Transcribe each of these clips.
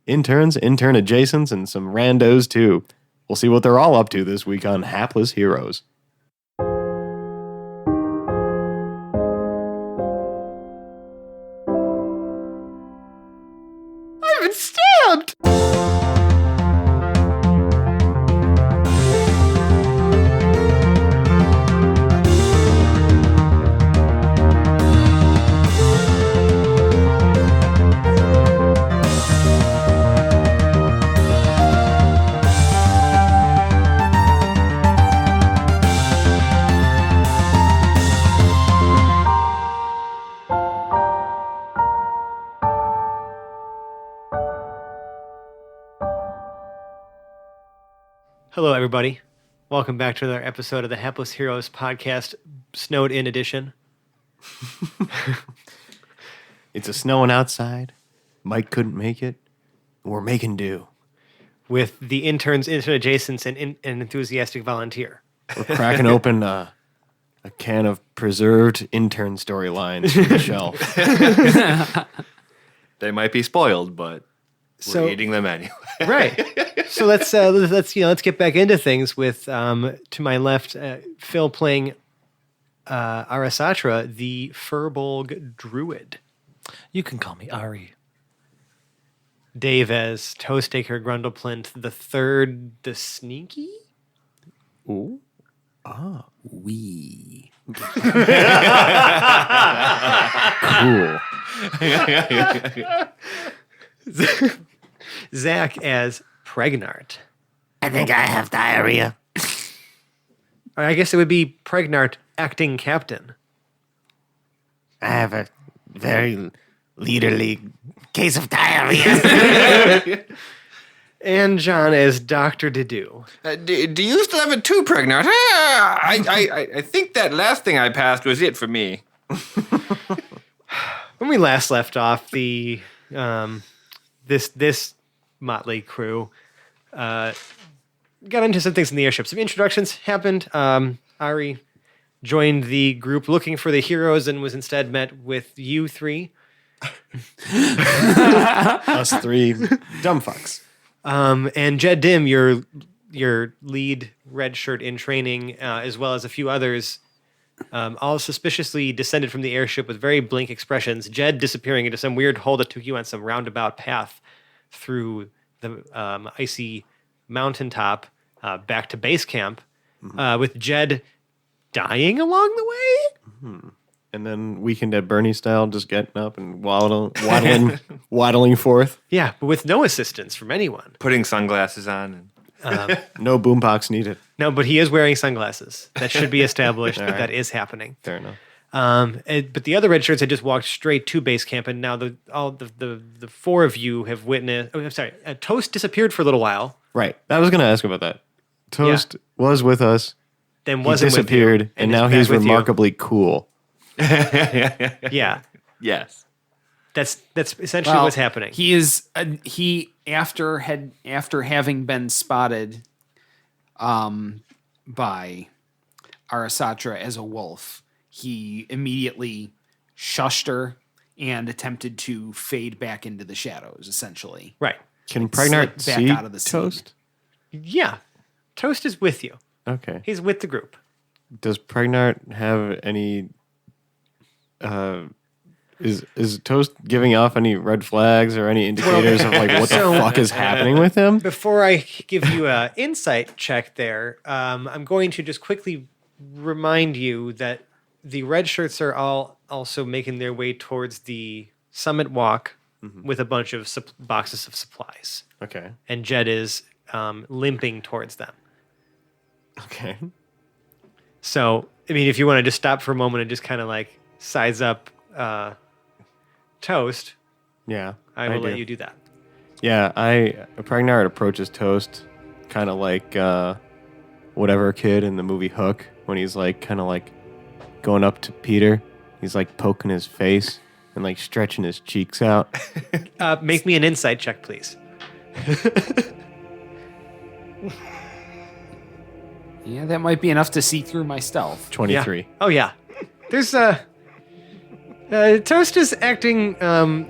interns, intern adjacents, and some randos too. We'll see what they're all up to this week on Hapless Heroes. I've been stabbed! Hello, everybody. Welcome back to another episode of the Hapless Heroes podcast, Snowed In edition. It's a snowing outside. Mike couldn't make it. We're making do. With the interns, intern adjacents, and an enthusiastic volunteer. We're cracking open a can of preserved intern storylines from the shelf. They might be spoiled, but we're eating them anyway. Right. So let's get back into things with to my left, Phil playing Arasatra, the Furbolg druid. You can call me Ari. Dave as Toastacre Grundleplint the Third, the Sneaky. Ooh. We. Cool. Zach as Pregnart. I think I have diarrhea. I guess it would be Pregnart, acting captain. I have a very leaderly case of diarrhea. And John as Dr. Dedu. Do you still have it too, Pregnant? I think that last thing I passed was it for me. When we last left off, the this motley crew got into some things in the airship. Some introductions happened. Ari joined the group looking for the heroes and was instead met with you three. Us three dumb fucks. And Jed Dim, your lead red shirt in training, as well as a few others, all suspiciously descended from the airship with very blank expressions. Jed disappearing into some weird hole that took you on some roundabout path through the icy mountaintop back to base camp, with Jed dying along the way. Mm-hmm. And then Weekend at Bernie style, just getting up and waddling forth. Yeah, but with no assistance from anyone. Putting sunglasses on. No boombox needed. No, but he is wearing sunglasses. That should be established that Right. that is happening. Fair enough. But the other red shirts had just walked straight to base camp, and now the four of you have witnessed. Oh, I'm sorry. Toast disappeared for a little while. Right. I was going to ask about that. Toast was with us. Then He wasn't disappeared, with you, and is now back he's with you. remarkably cool. Yeah, Yes. that's essentially what's happening. He is after having been spotted by Arasatra as a wolf, he immediately shushed her and attempted to fade back into the shadows, essentially. Right. Can Slip Pregnant back see out of the scene. Toast? Yeah. Toast is with you. Okay. He's with the group. Does Pregnant have any... Is Toast giving off any red flags or any indicators of like what the fuck is happening with him? Before I give you an insight check there, I'm going to just quickly remind you that the red shirts are all also making their way towards the summit walk with a bunch of boxes of supplies. Okay. And Jed is limping towards them. Okay. So, I mean, if you want to just stop for a moment and just kind of like size up Toast, Yeah. I will do. let you do that. Yeah, Pregnard approaches Toast kind of like whatever kid in the movie Hook when he's like kind of like going up to Peter. He's like poking his face and like stretching his cheeks out. Make me an insight check, please. Yeah, that might be enough to see through my stealth. 23. Yeah. Oh, yeah. There's Toast is acting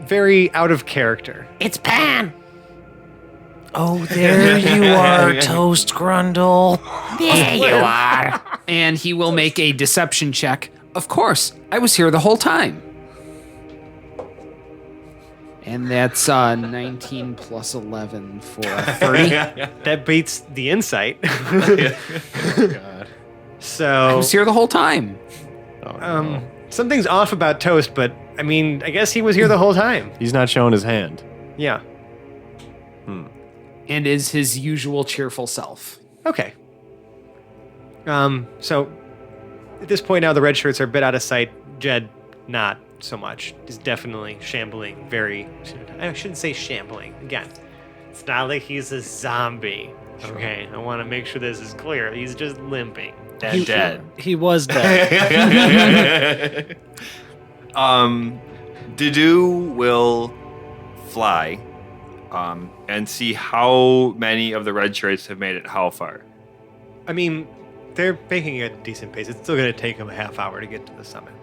very out of character. It's Pan. Oh, there you are, Toast Grundle. There you are. And he will make a deception check. Of course, I was here the whole time. And that's 19 plus 11 for 30. That beats the insight. I So was here the whole time. something's off about Toast, but I mean, I guess he was here the whole time. He's not showing his hand. Yeah. And is his usual cheerful self. Okay. So at this point now, the red shirts are a bit out of sight. Jed, not so much. He's definitely shambling. I shouldn't say shambling. Again, it's not like he's a zombie. Okay, I want to make sure this is clear. He's just limping. Dead. He was dead. Dedu will fly and see how many of the red shirts have made it how far. I mean, they're making a decent pace. It's still going to take them a half hour to get to the summit.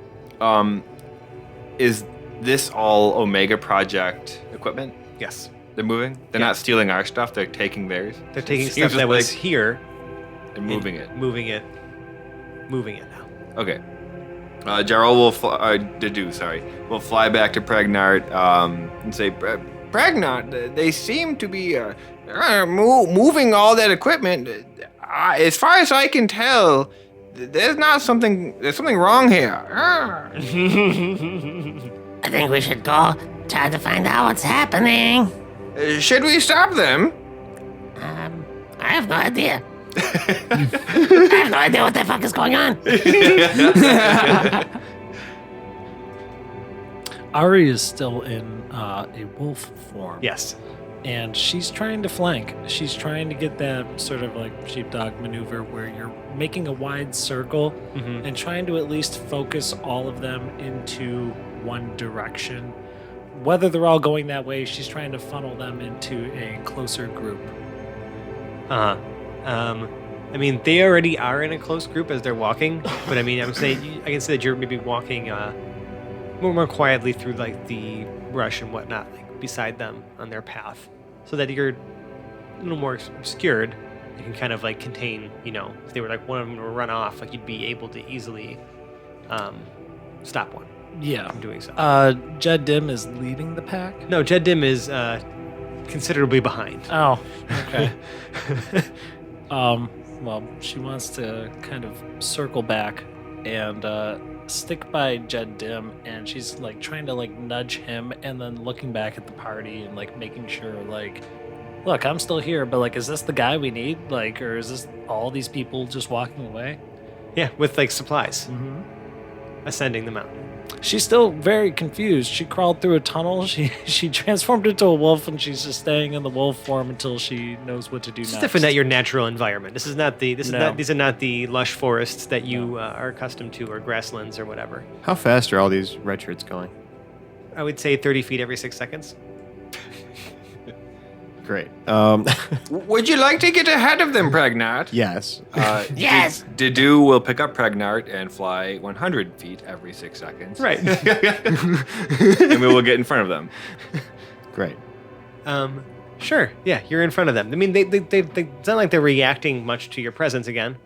Is this all Omega Project equipment? Yes. They're moving? They're not stealing our stuff, they're taking theirs? They're taking Seems stuff just that was like here. they're moving it. Moving it now. Okay. Jarl will will fly back to Pregnart and say, Pregnart, they seem to be moving all that equipment. As far as I can tell, there's something wrong here. I think we should go try to find out what's happening. Should we stop them? I have no idea. I have no idea what the fuck is going on. Ari is still in a wolf form. Yes. And she's trying to flank. She's trying to get that sort of like sheepdog maneuver where you're making a wide circle and trying to at least focus all of them into one direction. Whether they're all going that way, she's trying to funnel them into a closer group. I mean, they already are in a close group as they're walking, but I mean, I can say that you're maybe walking more quietly through like the brush and whatnot, like beside them on their path, so that you're a little more obscured. You can kind of like contain, if they were like one of them to run off, like you'd be able to easily stop one Yeah. from doing so. Jed Dim is leading the pack. No, Jed Dim is considerably behind. Oh, okay. Well, she wants to kind of circle back and stick by Jed Dim, and she's like trying to like nudge him and then looking back at the party and like making sure like, look, I'm still here, but like, is this the guy we need? Like, or is this all these people just walking away? Yeah, with like supplies Mm-hmm. ascending the mountain. She's still very confused. She crawled through a tunnel. She transformed into a wolf, and she's just staying in the wolf form until she knows what to do This is next. definitely not your natural environment. These are not the lush forests that you are accustomed to, or grasslands, or whatever. How fast are all these red shirts going? I would say 30 feet every 6 seconds. Great. Would you like to get ahead of them, Pregnart? Yes. Yes. Dedu will pick up Pregnart and fly 100 feet every 6 seconds. Right. And we will get in front of them. Great. Sure. Yeah, you're in front of them. I mean, they it's not like they're reacting much to your presence again.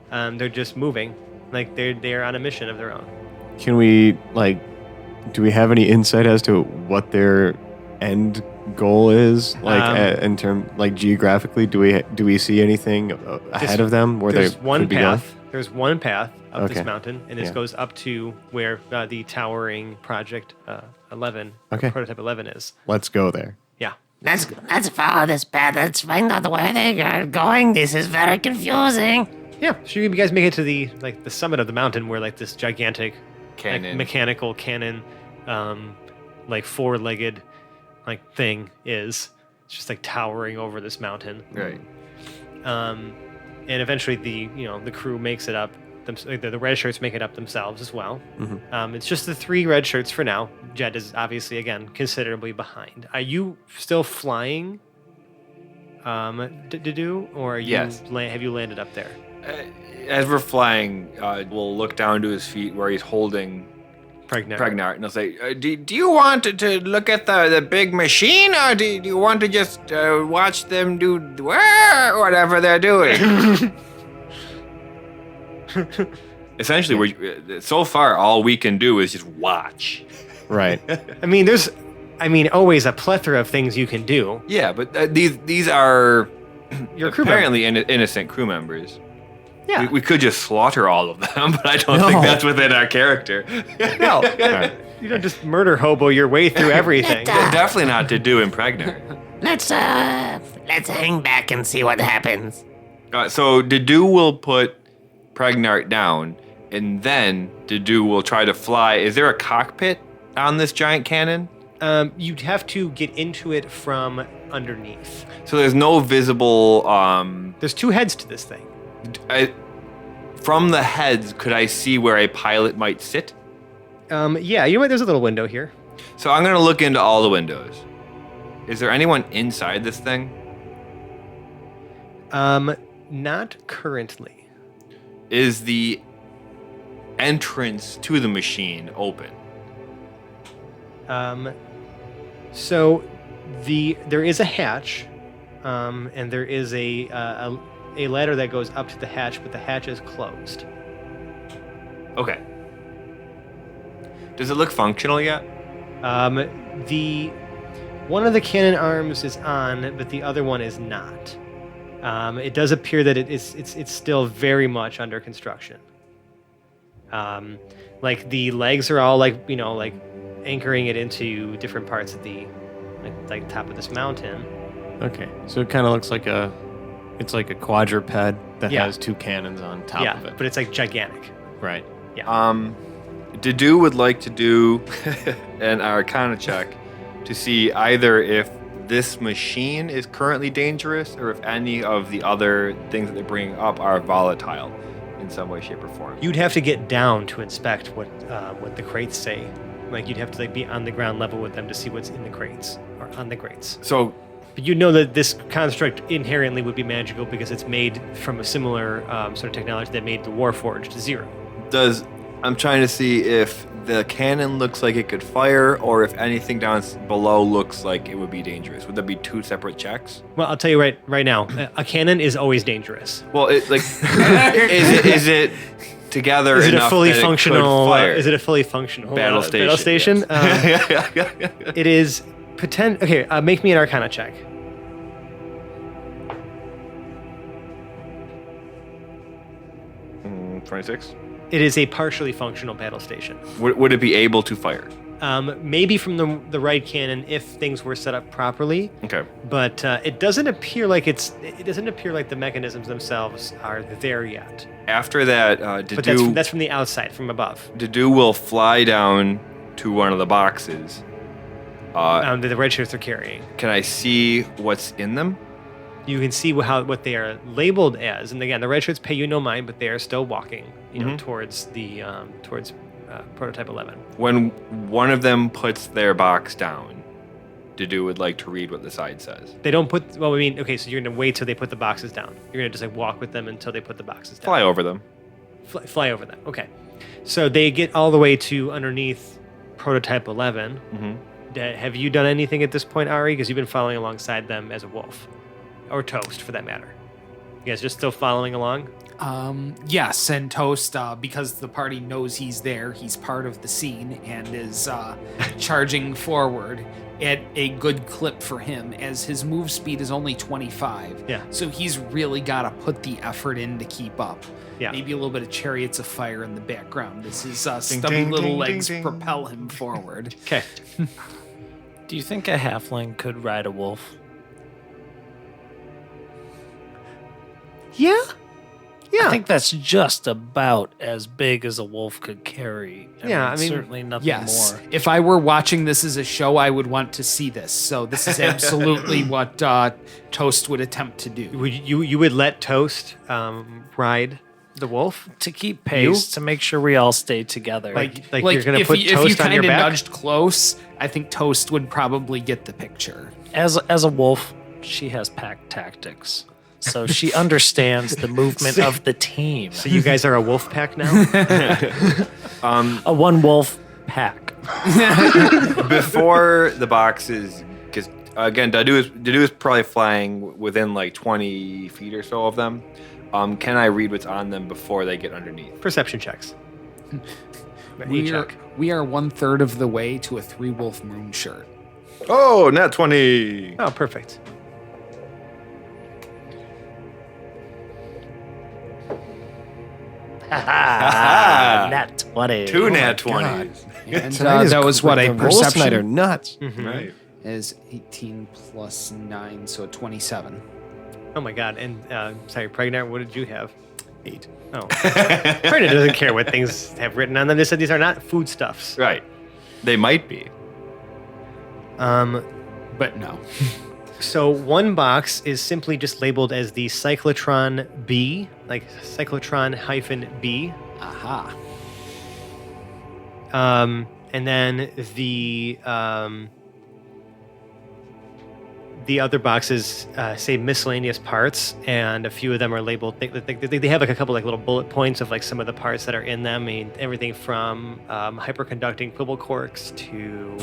They're just moving, like they're on a mission of their own. Can we do we have any insight as to what their end goal is? In term geographically, do we see anything ahead of them where There's they one could be going? path. There's one path up Okay. this mountain, and this Yeah. goes up to where the towering Project 11, Okay. Prototype 11 is. Let's go there. Yeah. Let's follow this path. Let's find out where they are going. This is very confusing. Yeah, so you guys make it to the summit of the mountain where like this gigantic Cannon. mechanical cannon, four-legged thing is. It's just like towering over this mountain. Right. And eventually the crew makes it up. The red shirts make it up themselves as well. It's just the 3 red shirts for now. Jed is obviously again considerably behind. Are you still flying? Dedu, or are you Yes. have you landed up there? As we're flying, we'll look down to his feet where he's holding Pregnart, and he'll say, do you want to look at the big machine, or do you want to just watch them do whatever they're doing? Essentially, so far, all we can do is just watch. Right. I mean, there's always a plethora of things you can do. Yeah, but these are Your crew apparently innocent crew members. Yeah. We could just slaughter all of them, but I don't think that's within our character. No. You don't just murder hobo your way through everything. Definitely not to do in Pregnant. Let's hang back and see what happens. So Dedu will put Pregnart down, and then Dedu will try to fly. Is there a cockpit on this giant cannon? You'd have to get into it from underneath. So there's no visible. There's two heads to this thing. From the heads, could I see where a pilot might sit? Yeah, you know what? There's a little window here. So I'm gonna look into all the windows. Is there anyone inside this thing? Not currently. Is the entrance to the machine open? So there is a hatch, and there is a ladder that goes up to the hatch, but the hatch is closed. Okay. Does it look functional yet? The one of the cannon arms is on, but the other one is not. It does appear that it's still very much under construction. Like the legs are all like anchoring it into different parts of the like top of this mountain. Okay. So it kind of looks like it's like a quadruped that Yeah. has two cannons on top of it. But it's like gigantic. Right. Dedu would like to do an Arcana check to see either if this machine is currently dangerous or if any of the other things that they're bringing up are volatile in some way, shape, or form. You'd have to get down to inspect what the crates say. Like you'd have to be on the ground level with them to see what's in the crates or on the crates. So, But you know that this construct inherently would be magical because it's made from a similar sort of technology that made the Warforged Zero. I'm trying to see if the cannon looks like it could fire or if anything down below looks like it would be dangerous. Would there be two separate checks? Well, I'll tell you right now, a cannon is always dangerous. Well, is it together Is it a enough fully that it could functional? fire? Is it a fully functional Battle Battle station, station? It is Okay, make me an Arcana check. Mm, 26. It is a partially functional battle station. Would it be able to fire? Maybe from the right cannon if things were set up properly. Okay. But it doesn't appear like the mechanisms themselves are there yet. After that, But that's from the outside, from above. Dedu will fly down to one of the boxes. That the red shirts are carrying. Can I see what's in them? You can see what they are labeled as, and again, the red shirts pay you no mind, but they are still walking, towards the prototype 11. When one of them puts their box down, Dedu would like to read what the side says. They don't put. Well, I mean, okay, so you're gonna wait till they put the boxes down. You're gonna just walk with them until they put the boxes down. Fly over them. Fly over them. Okay, so they get all the way to underneath prototype 11. Mm-hmm. Have you done anything at this point, Ari? Because you've been following alongside them as a wolf. Or Toast, for that matter. You guys just still following along? Yes, and Toast, because the party knows he's there, he's part of the scene and is charging forward at a good clip for him, as his move speed is only 25. Yeah. So he's really got to put the effort in to keep up. Yeah. Maybe a little bit of Chariots of Fire in the background as his stubby ding, little ding, legs ding, ding. propel him forward. Okay. Do you think a halfling could ride a wolf? Yeah. I think that's just about as big as a wolf could carry. I mean, Certainly nothing yes. more. If I were watching this as a show, I would want to see this. So this is absolutely what Toast would attempt to do. You would let Toast ride the wolf? To keep pace, to make sure we all stay together. Like you're gonna if put you, if you Toast on kind your of back? nudged close, I think Toast would probably get the picture. As a wolf, she has pack tactics. So she understands the movement of the team. So you guys are a wolf pack now? A one wolf pack. Before the boxes, because again, Dadu is probably flying within like 20 feet or so of them. Can I read what's on them before they get underneath? Perception checks. We are 1/3 of the way to a 3-wolf moon shirt. Oh, not 20. Oh, perfect. Nat 20. Two nat 20s. And Tonight is that was what a the rolls tonight are perception nuts. Right. is 18 plus 9, so 27. Oh my god! And sorry, Pregnant, what did you have? 8. Oh, Pregnant doesn't care what things have written on them. They said these are not foodstuffs. Right. They might be. But no. So one box is simply just labeled as the cyclotron B, like cyclotron-B. Aha. And then the other boxes say miscellaneous parts, and a few of them are labeled. They have like a couple like little bullet points of like some of the parts that are in them. I mean, everything from hyperconducting Quibble corks to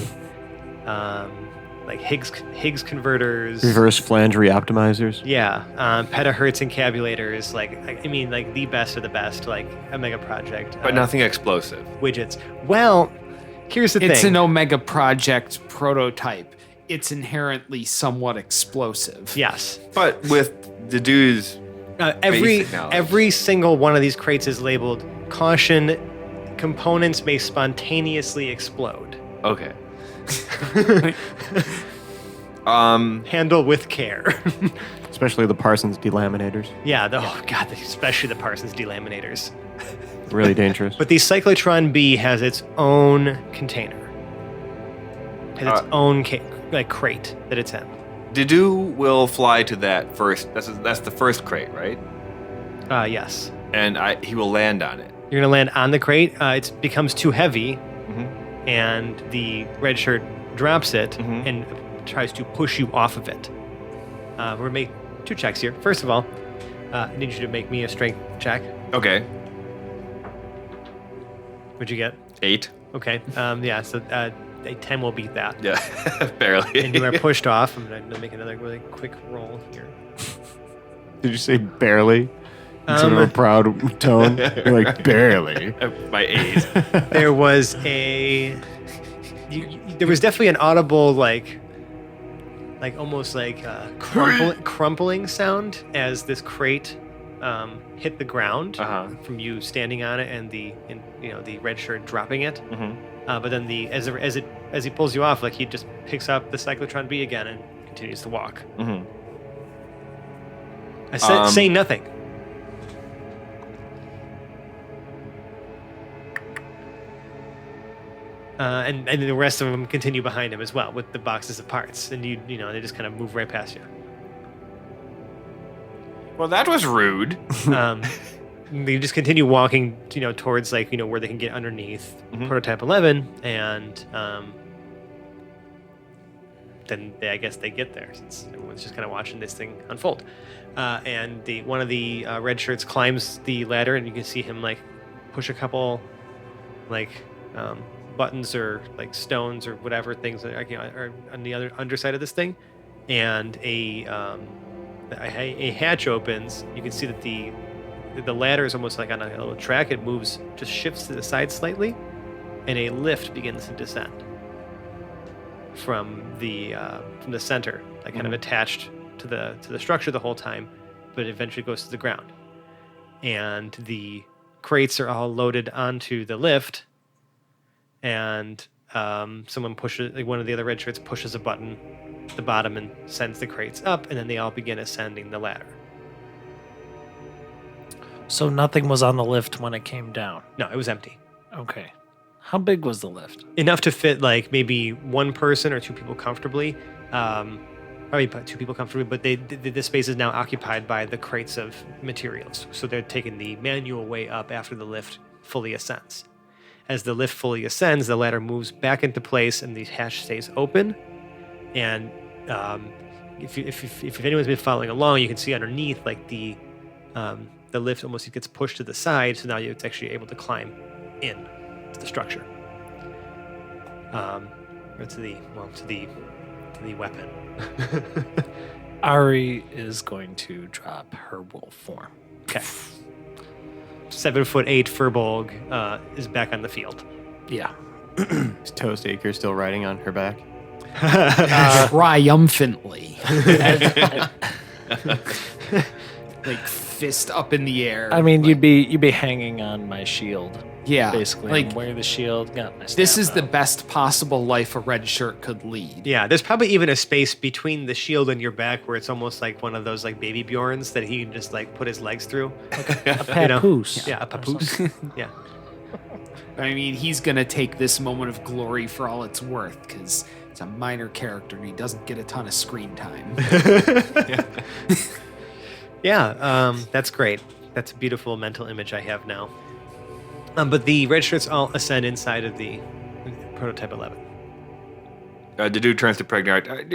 like Higgs converters, Reverse flange reoptimizers. yeah, petahertz encabulators. Like I mean, like the best of the best, like a mega project. But nothing explosive. widgets. Well, here's the It's thing. an Omega Project prototype. It's inherently somewhat explosive. Yes. But with the dudes, Every Basic knowledge. every single one of these crates is labeled "Caution: Components may spontaneously explode. okay. Handle with care." Especially the Parsons delaminators. Yeah. Oh god, especially the Parsons delaminators. Really dangerous. But the Cyclotron B has its own container. Has its own crate that it's in. Dadu will fly to that first. That's the first crate, right? Yes. And he will land on it. You're gonna land on the crate. It becomes too heavy, Mhm. and the red shirt drops it Mhm. and tries to push you off of it. We're gonna make 2 checks here. First of all, I need you to make me a strength check. Okay. What'd you get? 8. Okay. Yeah. So a 10 will beat that. Yeah. Barely. And you are pushed off. I'm gonna make another really quick roll here. Did you say barely? Instead of a proud tone? You're like, barely. By 8. There was there was definitely an audible like almost like crumpling sound as this crate hit the ground from you standing on it and the red shirt dropping it. Mhm. But then as he pulls you off, like he just picks up the Cyclotron B again and continues to walk. Mhm. I said saying nothing. And the rest of them continue behind him as well with the boxes of parts, and they just kind of move right past you. Well, that was rude. They just continue walking, towards where they can get underneath prototype 11, and then I guess they get there since everyone's just kind of watching this thing unfold. And one of the red shirts climbs the ladder, and you can see him like push a couple buttons or like stones or whatever things that are on the other underside of this thing, and a hatch opens. You can see that the ladder is almost like on a little track. It moves, just shifts to the side slightly, and a lift begins to descend from the center, like kind of attached to the structure the whole time, but eventually goes to the ground. And the crates are all loaded onto the lift, and someone pushes, like one of the other red shirts pushes a button at the bottom and sends the crates up, and then they all begin ascending the ladder. So nothing was on the lift when it came down. No, it was empty. Okay. How big was the lift? Enough to fit like maybe one person or 2 people comfortably. Probably 2 people comfortably, but the space is now occupied by the crates of materials. So they're taking the manual way up after the lift fully ascends. As the lift fully ascends, the ladder moves back into place and the hatch stays open. And if anyone's been following along, you can see underneath like the lift almost gets pushed to the side, so now it's actually able to climb in to the structure. or to the weapon. Ari is going to drop her wolf form. Okay. 7'8" Furbolg is back on the field. Yeah. Is Toast Acre still riding on her back? Triumphantly. Like fist up in the air. I mean, you'd be hanging on my shield. yeah, Basically, like I'm wearing the shield. Got my this staff is the out. best possible life a red shirt could lead. Yeah, there's probably even a space between the shield and your back where it's almost like one of those like baby Bjorns that he can just like put his legs through. a papoose. Yeah, a papoose. Yeah. I mean, he's gonna take this moment of glory for all it's worth because it's a minor character and he doesn't get a ton of screen time. Yeah, that's great. That's a beautiful mental image I have now. But the red shirts all ascend inside of the prototype 11. The dude turns to Pregnart.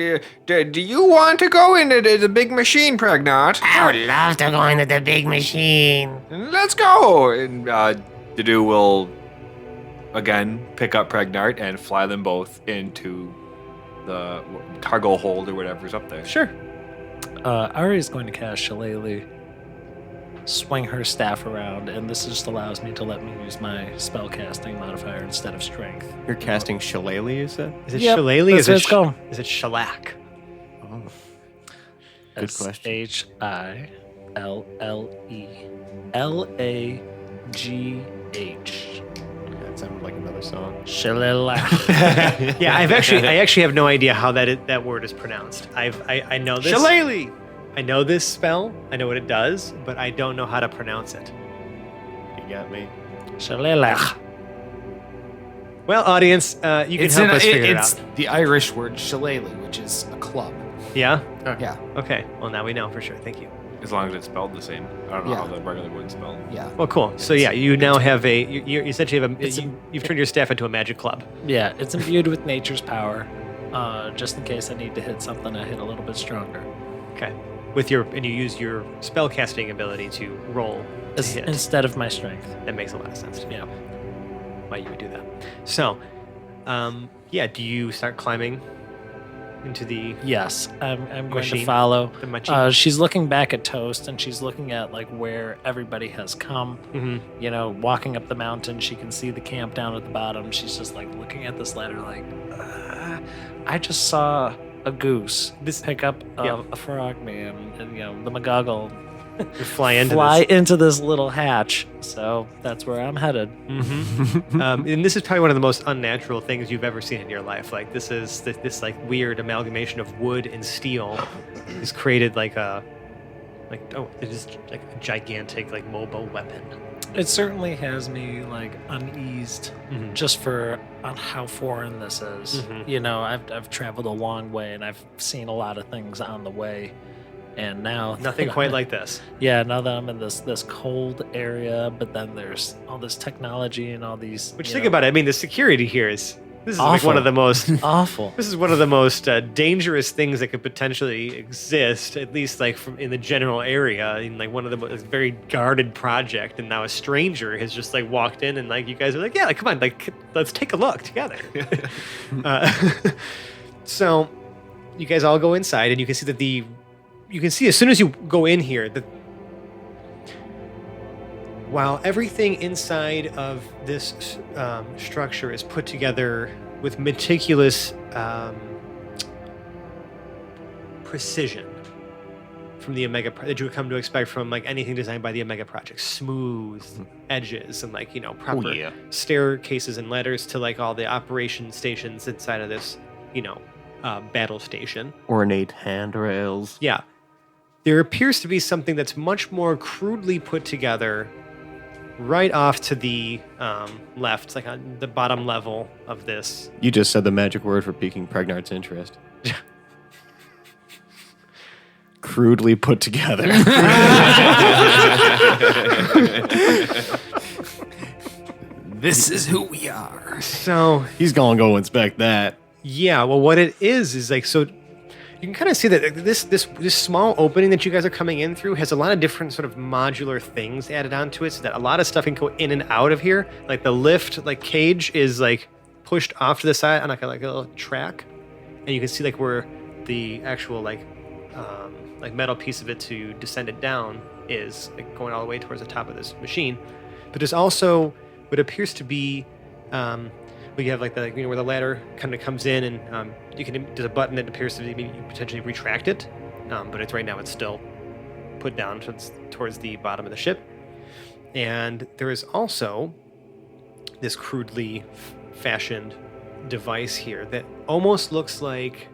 Do you want to go into the big machine, Pregnart? I would love to go into the big machine. Let's go. And the dude will again pick up Pregnart and fly them both into the cargo hold or whatever's up there. Sure. Ari is going to cast Shillelagh, swing her staff around, and this just allows me to let me use my spellcasting modifier instead of strength. You're casting Shillelagh, you said? Is it Yep, shillelagh? that's Is it what it's called. Is it shellac? Oh. Good question. Shillelagh. That sounded like another song. Shillelagh. Yeah, I actually have no idea how that word is pronounced. I know this. Shillelagh. I know this spell. I know what it does, but I don't know how to pronounce it. You got me. Shillelagh. Well, audience, you can help us figure it it's out. the Irish word shillelagh, which is a club. Yeah. Yeah, Okay. Well, now we know for sure. Thank you. As long as it's spelled the same. I don't know Yeah. how the regular word's spelled. yeah. Well, cool. So yeah, you now have you essentially have It's you've turned your staff into a magic club. Yeah, it's imbued with nature's power. Just in case I need to hit something, I hit a little bit stronger. Okay. And you use your spell casting ability to roll to hit. Instead of my strength. That makes a lot of sense to me. Yeah. Why you would do that. So, yeah, do you start climbing into the Yes, I'm going Machine. to follow. the machine? She's looking back at Toast, and she's looking at like where everybody has come. Mhm. You know, walking up the mountain, she can see the camp down at the bottom. She's just like looking at this ladder, like, I just saw a goose pick up a frog man, and the McGoggle You fly into fly this. into this little hatch. So that's where I'm headed. And this is probably one of the most unnatural things you've ever seen in your life. Like this is this like weird amalgamation of wood and steel is created it is like a gigantic like mobile weapon. It certainly has me like uneased Mhm. just on how foreign this is. Mhm. You know, I've traveled a long way and I've seen a lot of things on the way, and now Nothing quite like this. Yeah, now that I'm in this cold area, but then there's all this technology and all these. Which think about it. I mean, the security here is like Awful. one of the most. awful. This is one of the most dangerous things that could potentially exist, at least like in the general area, in like one of the most very guarded project. And now a stranger has just like walked in, and like you guys are like, yeah, like come on, like let's take a look together. So you guys all go inside, and you can see that you can see as soon as you go in here that while everything inside of this structure is put together with meticulous precision from the Omega that you would come to expect from like anything designed by the Omega Project, smooth edges and like proper yeah. staircases and ladders to like all the operation stations inside of this battle station. Ornate handrails. Yeah. There appears to be something that's much more crudely put together right off to the left, like on the bottom level of this. You just said the magic word for piquing Pregnart's interest. Crudely put together. This is who we are. So, He's gonna go inspect that. yeah, well, what it is like, so you can kind of see that this small opening that you guys are coming in through has a lot of different sort of modular things added onto it, so that a lot of stuff can go in and out of here. Like the lift, like cage, is like pushed off to the side on like a little track, and you can see like where the actual like metal piece of it to descend it down is like going all the way towards the top of this machine. But there's also what appears to be we have like the where the ladder kind of comes in, and there's a button that appears to be you potentially retract it, but it's right now it's still put down towards the bottom of the ship. And there is also this crudely fashioned device here that almost looks like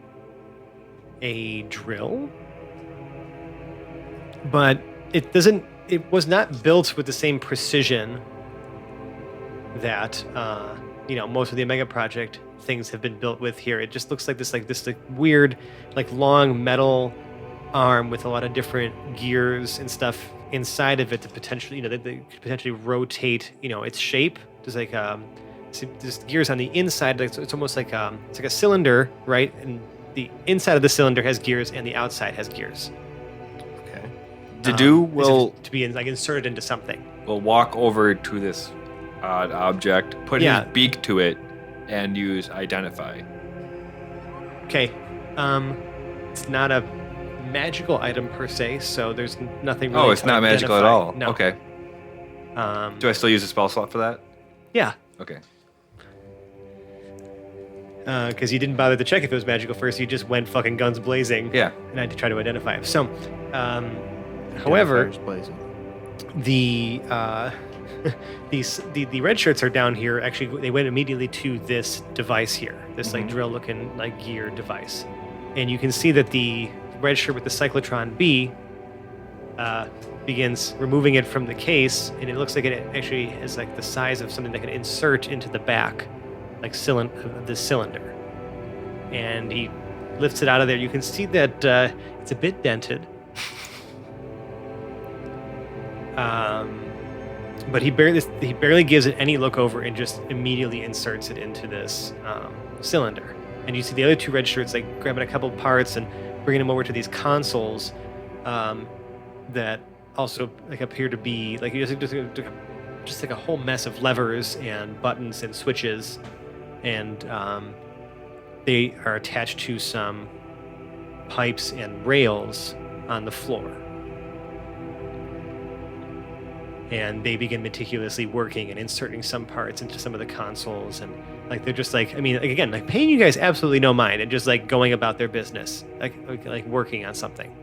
a drill, but it was not built with the same precision that most of the Omega Project things have been built with here. It just looks like this weird long metal arm with a lot of different gears and stuff inside of it to potentially they could potentially rotate its shape. There's there's gears on the inside. It's almost like it's like a cylinder, right? And the inside of the cylinder has gears and the outside has gears. Okay. Dedue will to be inserted into something. will walk over to this odd object, put Yeah. his beak to it, and use identify. Okay. It's not a magical item per se, so there's nothing really Oh, it's to not magical at identify. all. No. Okay. Do I still use a spell slot for that? Yeah. Okay. Because you didn't bother to check if it was magical first. You just went fucking guns blazing. Yeah. And I had to try to identify him. So, however, Fire's blazing. the the red shirts are down here. Actually, they went immediately to this device here, this drill looking gear device, and you can see that the red shirt with the cyclotron B begins removing it from the case, and it looks like it actually is the size of something that can insert into the back, of the cylinder. And he lifts it out of there. You can see that it's a bit dented. But he barely gives it any look over and just immediately inserts it into this cylinder. And you see the other two red shirts grabbing a couple parts and bringing them over to these consoles that also appear to be just a whole mess of levers and buttons and switches, and they are attached to some pipes and rails on the floor. And they begin meticulously working and inserting some parts into some of the consoles, and they're just again paying you guys absolutely no mind and just going about their business, working on something.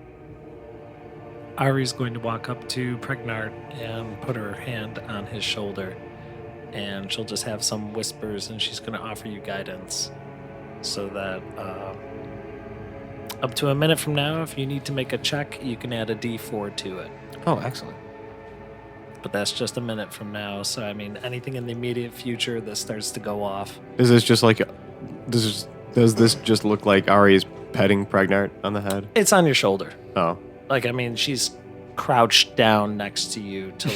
Ari's going to walk up to Pregnart and put her hand on his shoulder, and she'll just have some whispers, and she's going to offer you guidance so that up to a minute from now, if you need to make a check, you can add a D4 to it. Oh, excellent. But that's just a minute from now, so anything in the immediate future that starts to go off. Is this just does this just look like Ari is petting Pregnart on the head? It's on your shoulder. Oh. She's crouched down next to you to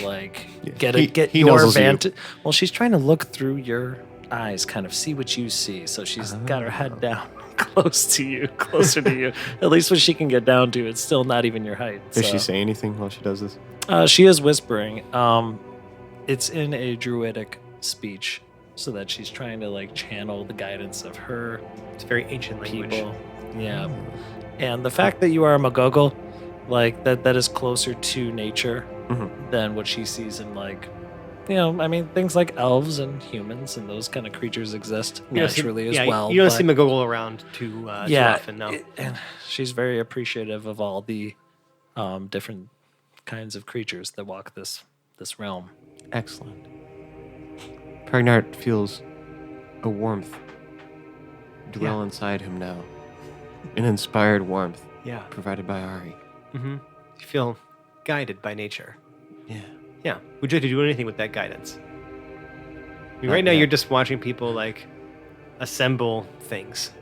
get he your nuzzles you. vantage. Well, she's trying to look through your eyes, kind of see what you see. So she's got her head down, closer to you. At least what she can get down to. It's still not even your height. Does she say anything while she does this? She is whispering. It's in a druidic speech, so that she's trying to channel the guidance of her It's very ancient language. people. Yeah. And the fact that you are a Magogol, that is closer to nature than what she sees in things like elves and humans and those kind of creatures exist naturally as well. You don't but- see McGoggle around too often, no. And she's very appreciative of all the different kinds of creatures that walk this realm. Excellent. Pregnart feels a warmth dwell inside him now. An inspired warmth Yeah. provided by Ari. Mm-hmm. You feel guided by nature. Yeah. Yeah. Would you like to do anything with that guidance? Not Right now, yet. you're just watching people assemble things.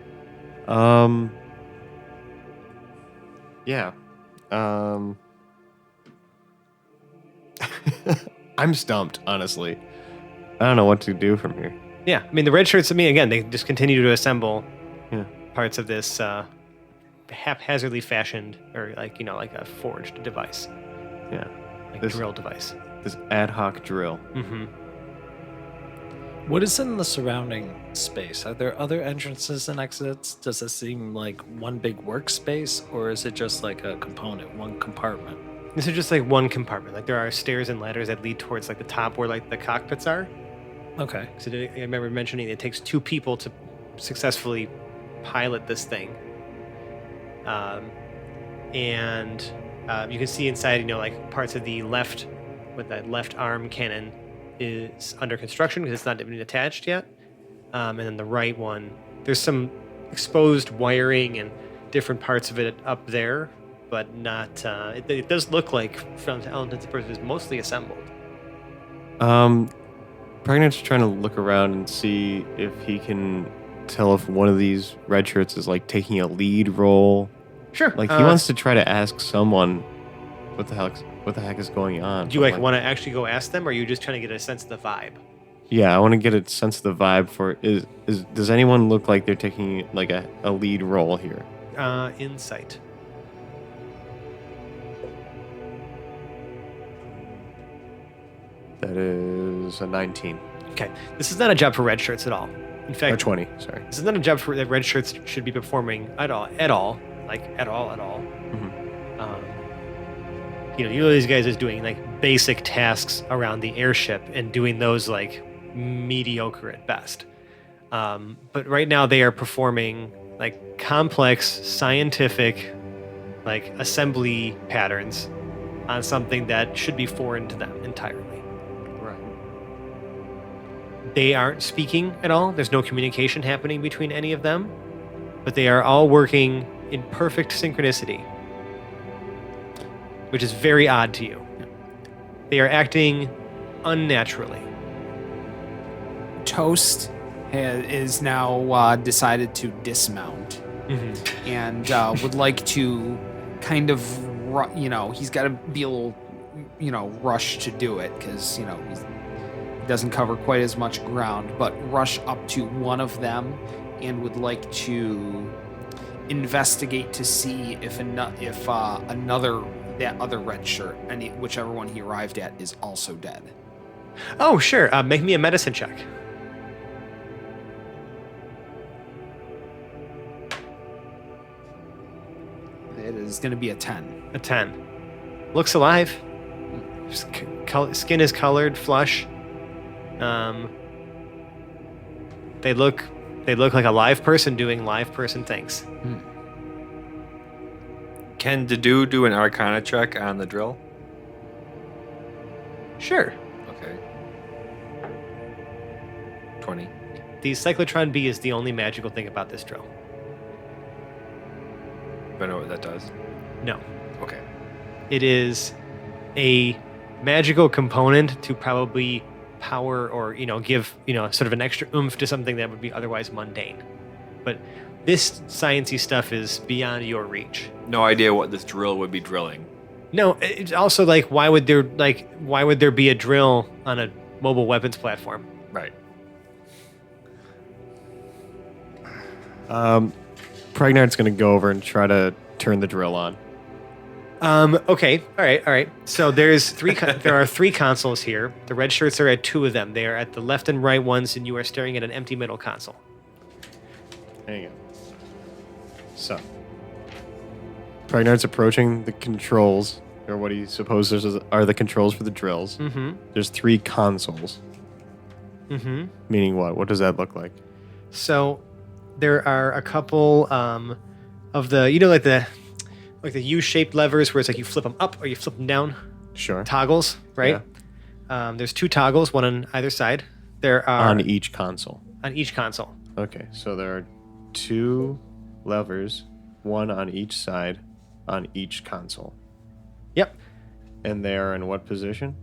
Yeah. I'm stumped, honestly. I don't know what to do from here. Yeah. The red shirts, again, they just continue to assemble Yeah. parts of this haphazardly fashioned, or a forged device. Yeah. Like This- drill device. This ad hoc drill. Mm-hmm. What is in the surrounding space? Are there other entrances and exits? Does it seem like one big workspace, or is it just like a component, one compartment? This is just like one compartment. Like there are stairs and ladders that lead towards like the top where like the cockpits are. Okay. So I remember mentioning it takes 2 people to successfully pilot this thing. And you can see inside, like parts of the left, with that left arm cannon is under construction because it's not even attached yet. And then the right one, there's some exposed wiring and different parts of it up there, but not. It does look like, from all intents and purposes, mostly assembled. Pregnant's trying to look around and see if he can tell if one of these red shirts is like taking a lead role. Sure. Like he wants to try to ask someone what the heck is going on. Do you want to actually go ask them, or are you just trying to get a sense of the vibe? Yeah, I want to get a sense of the vibe for does anyone look like they're taking like a lead role here? Insight. That is a 19. Okay. This is not a job for red shirts at all. In Or fact, 20, sorry. this is not a job that red shirts should be performing at all. Like at all. These guys is doing like basic tasks around the airship and doing those like mediocre at best. But right now they are performing like complex scientific like assembly patterns on something that should be foreign to them entirely. Right. They aren't speaking at all. There's no communication happening between any of them, but they are all working in perfect synchronicity, which is very odd to you. They are acting unnaturally. Toast is now decided to dismount and would like to kind of, he's got to be a little, rush to do it because, he doesn't cover quite as much ground, but rush up to one of them and would like to investigate to see if that other red shirt, whichever one he arrived at, is also dead. Oh, sure. Make me a medicine check. It is going to be a 10. A 10. Looks alive. Skin is colored, flush. They look like a live person doing live person things. Can Dedu do an Arcana check on the drill? Sure. Okay. 20. The cyclotron B is the only magical thing about this drill. Do I know what that does? No. Okay. It is a magical component to probably power or, give, sort of an extra oomph to something that would be otherwise mundane. But this sciencey stuff is beyond your reach. No idea what this drill would be drilling. No, it's also like why would there be a drill on a mobile weapons platform? Right. Pregnart's going to go over and try to turn the drill on. Okay. All right. So there are 3 consoles here. The red shirts are at 2 of them. They are at the left and right ones, and you are staring at an empty middle console. There you go. So, Pregnart's approaching the controls, or what he supposes are the controls for the drills. Mm-hmm. There's 3 consoles. Mm-hmm. Meaning what? What does that look like? So there are a couple of the like the U-shaped levers where it's like you flip them up or you flip them down. Sure. Toggles, right? Yeah. There's 2 toggles, one on either side. There are On each console. On each console. Okay, so there are 2 levers, one on each side, on each console. Yep. And they are in what position?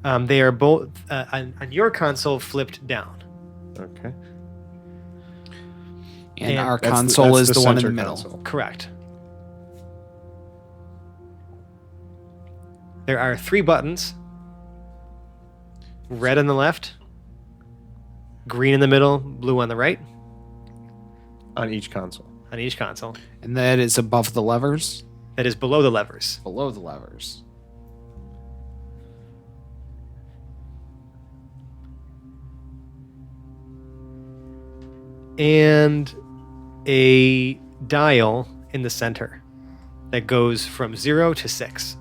They are both on your console flipped down. Okay. And our That's console that's is the one in the center middle. console. Correct. There are 3 buttons. Red on the left, green in the middle, blue on the right. On each console. On each console. And that is above the levers, That is below the levers. below the levers. and a dial in the center that goes from 0 to 6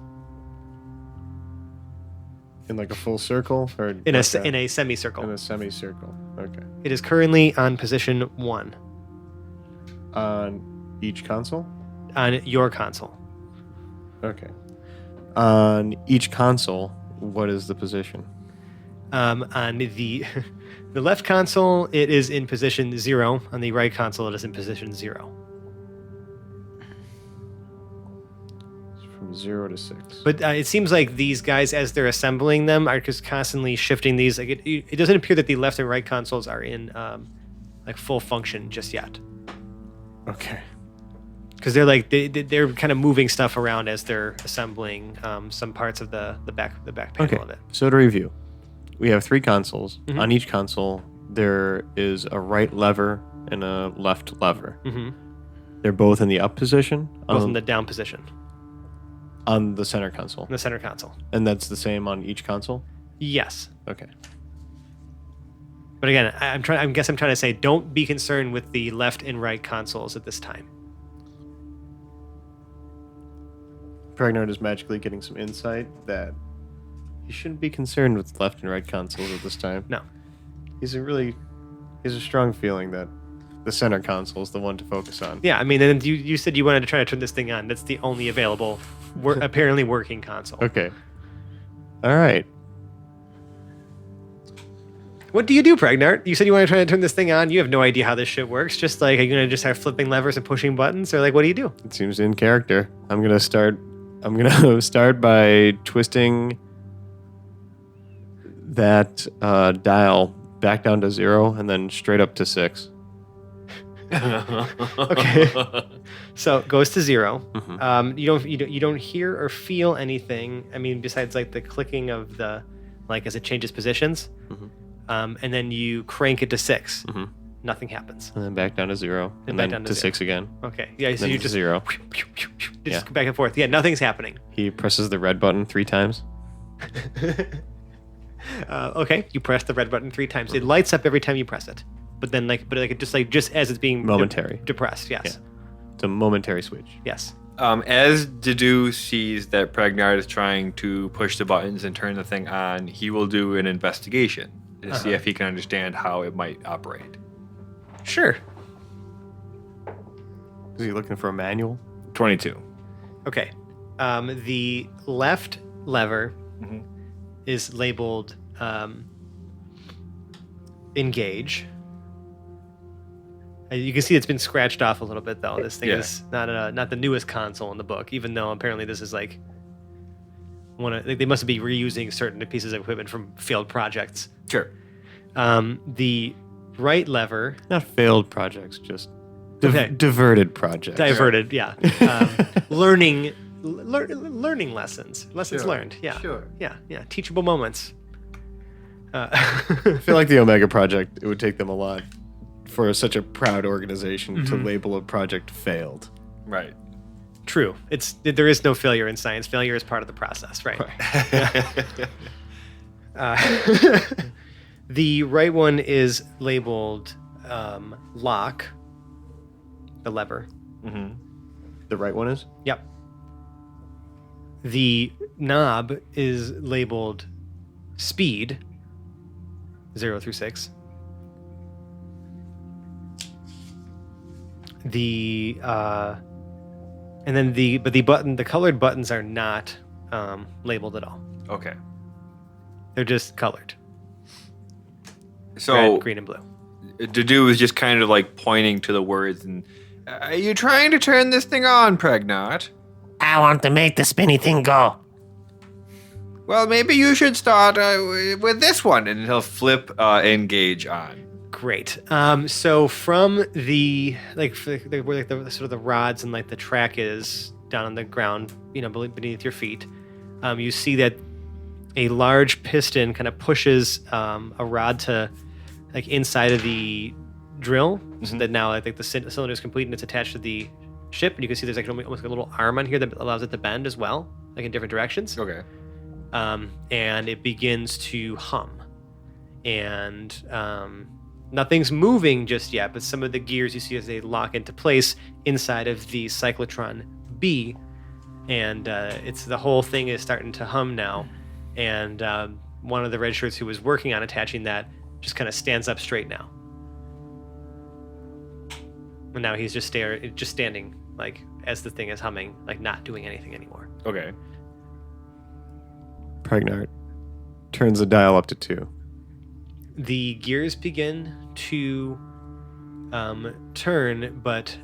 In like a full circle, or in a like in a semicircle. in a semicircle. Okay. It is currently on position 1 On each console. on your console. Okay. On each console, what is the position? On the the left console, it is in position 0. On the right console, it is in position 0. From 0 to 6. But it seems like these guys, as they're assembling them, are just constantly shifting these. Like it doesn't appear that the left and right consoles are in like full function just yet, Okay. because they're like they're kind of moving stuff around as they're assembling some parts of the back panel Okay. of it. So to review, we have 3 consoles. Mhm. On each console, there is a right lever and a left lever. Mm-hmm. They're both in the up position Both in the down position on the center console. in the center console. And that's the same on each console? Yes. Okay. But again, I'm trying to say, don't be concerned with the left and right consoles at this time. Pregnard is magically getting some insight that he shouldn't be concerned with left and right consoles at this time. No. He's a strong feeling that the center console is the one to focus on. Yeah, I mean, and you said you wanted to try to turn this thing on. That's the only available, apparently working console. Okay. All right. What do you do, Pregnart? You said you want to try to turn this thing on. You have no idea how this shit works. Just like, are you gonna just start flipping levers and pushing buttons, or like, what do you do? It seems in character. I'm gonna start by twisting that dial back down to 0 and then straight up to 6. Okay. So it goes to 0. Mhm. You don't hear or feel anything. I mean, besides like the clicking of the, like as it changes positions. Mhm. And then you crank it to 6. Mhm. Nothing happens. And then back down to 0 and back then down to to 6 again. Okay. Yeah. So Then you to just 0. just Yeah. go back and forth. Yeah. Nothing's happening. He presses the red button 3 times. Okay. You press the red button 3 times. It lights up every time you press it. But then just as it's being Momentary. depressed. Yes. Yeah. It's a momentary switch. Yes. As Dedu sees that Pregnard is trying to push the buttons and turn the thing on, he will do an investigation to see if he can understand how it might operate. Sure. Is he looking for a manual? 22. Okay. The left lever Mhm. is labeled engage. You can see it's been scratched off a little bit, though. This thing Yeah. is not the newest console in the book, even though apparently this is like they must be reusing certain pieces of equipment from failed projects. Sure. The right lever, Not failed projects, just Okay. diverted projects. diverted, yeah, learning lessons Sure. learned, yeah, Sure. yeah, teachable moments. I feel like the Omega Project, it would take them a lot for such a proud organization to label a project failed. Right. True. There is no failure in science. Failure is part of the process, right? The right one is labeled lock, the lever. Mm-hmm. The right one is? Yep. The knob is labeled speed, 0 through 6. The colored buttons are not labeled at all. Okay. They're just colored. So Red, green, and blue. Dedu is just kind of like pointing to the words and, are you trying to turn this thing on, Pregnard? I want to make the spinny thing go. Well, maybe you should start with this one. And he'll flip engage on. Great. So from the where the sort of the rods and like the track is down on the ground, beneath your feet, you see that a large piston kind of pushes a rod to like inside of the drill, so that now I think the cylinder is complete and it's attached to the ship, and you can see there's like almost like a little arm on here that allows it to bend as well, like in different directions. Okay. And it begins to hum, and Nothing's moving just yet, but some of the gears you see as they lock into place inside of the cyclotron B, and it's the whole thing is starting to hum now. And one of the red shirts who was working on attaching that just kind of stands up straight now. And now he's just standing, like, as the thing is humming, like, not doing anything anymore. Okay. Pregnart turns the dial up to 2. The gears begin to turn, but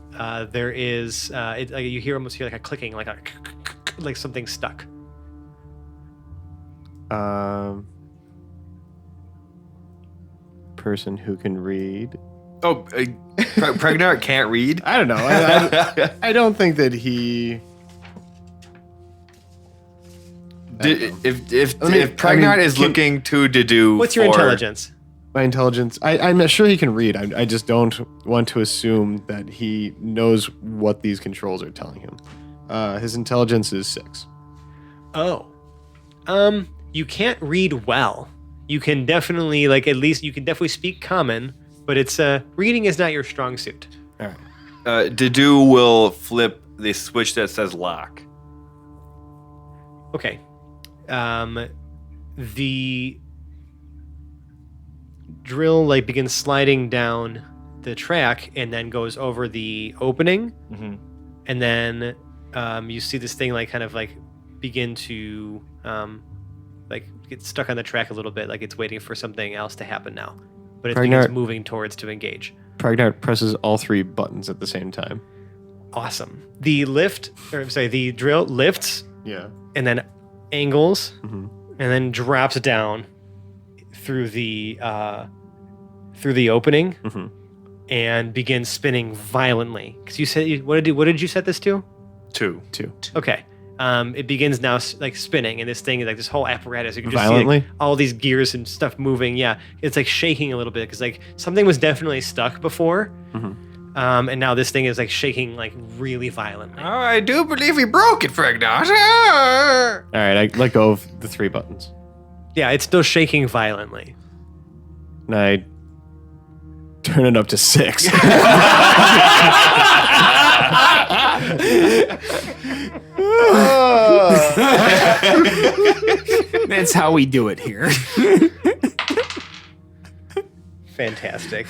there is like you almost hear like a clicking, like something stuck. Person who can read. Oh, Pregnart can't read? I don't know. I don't think that he. If Pregnart is looking to do. What's your intelligence? My intelligence. I'm not sure he can read. I just don't want to assume that he knows what these controls are telling him. His intelligence is 6. Oh, you can't read well. You can definitely you can definitely speak common, but it's reading is not your strong suit. All right. Dedu will flip the switch that says lock. Okay. The drill begins sliding down the track and then goes over the opening, and then you see this thing begin to get stuck on the track a little bit, like it's waiting for something else to happen now, but it begins moving towards to engage. Pregnart presses all 3 buttons at the same time. Awesome. The drill lifts, Yeah. and then angles, and then drops down through the opening, and begins spinning violently. Because you said what did you set this to? 2. Okay. It begins now spinning, and this thing, this whole apparatus, you can just Violently? see all these gears and stuff moving. Yeah, it's shaking a little bit because something was definitely stuck before, and now this thing is shaking really violently. Oh, I do believe he broke it, Pregnart. All right, I let go of the 3 buttons. Yeah, it's still shaking violently. And I turn it up to 6. That's how we do it here. Fantastic.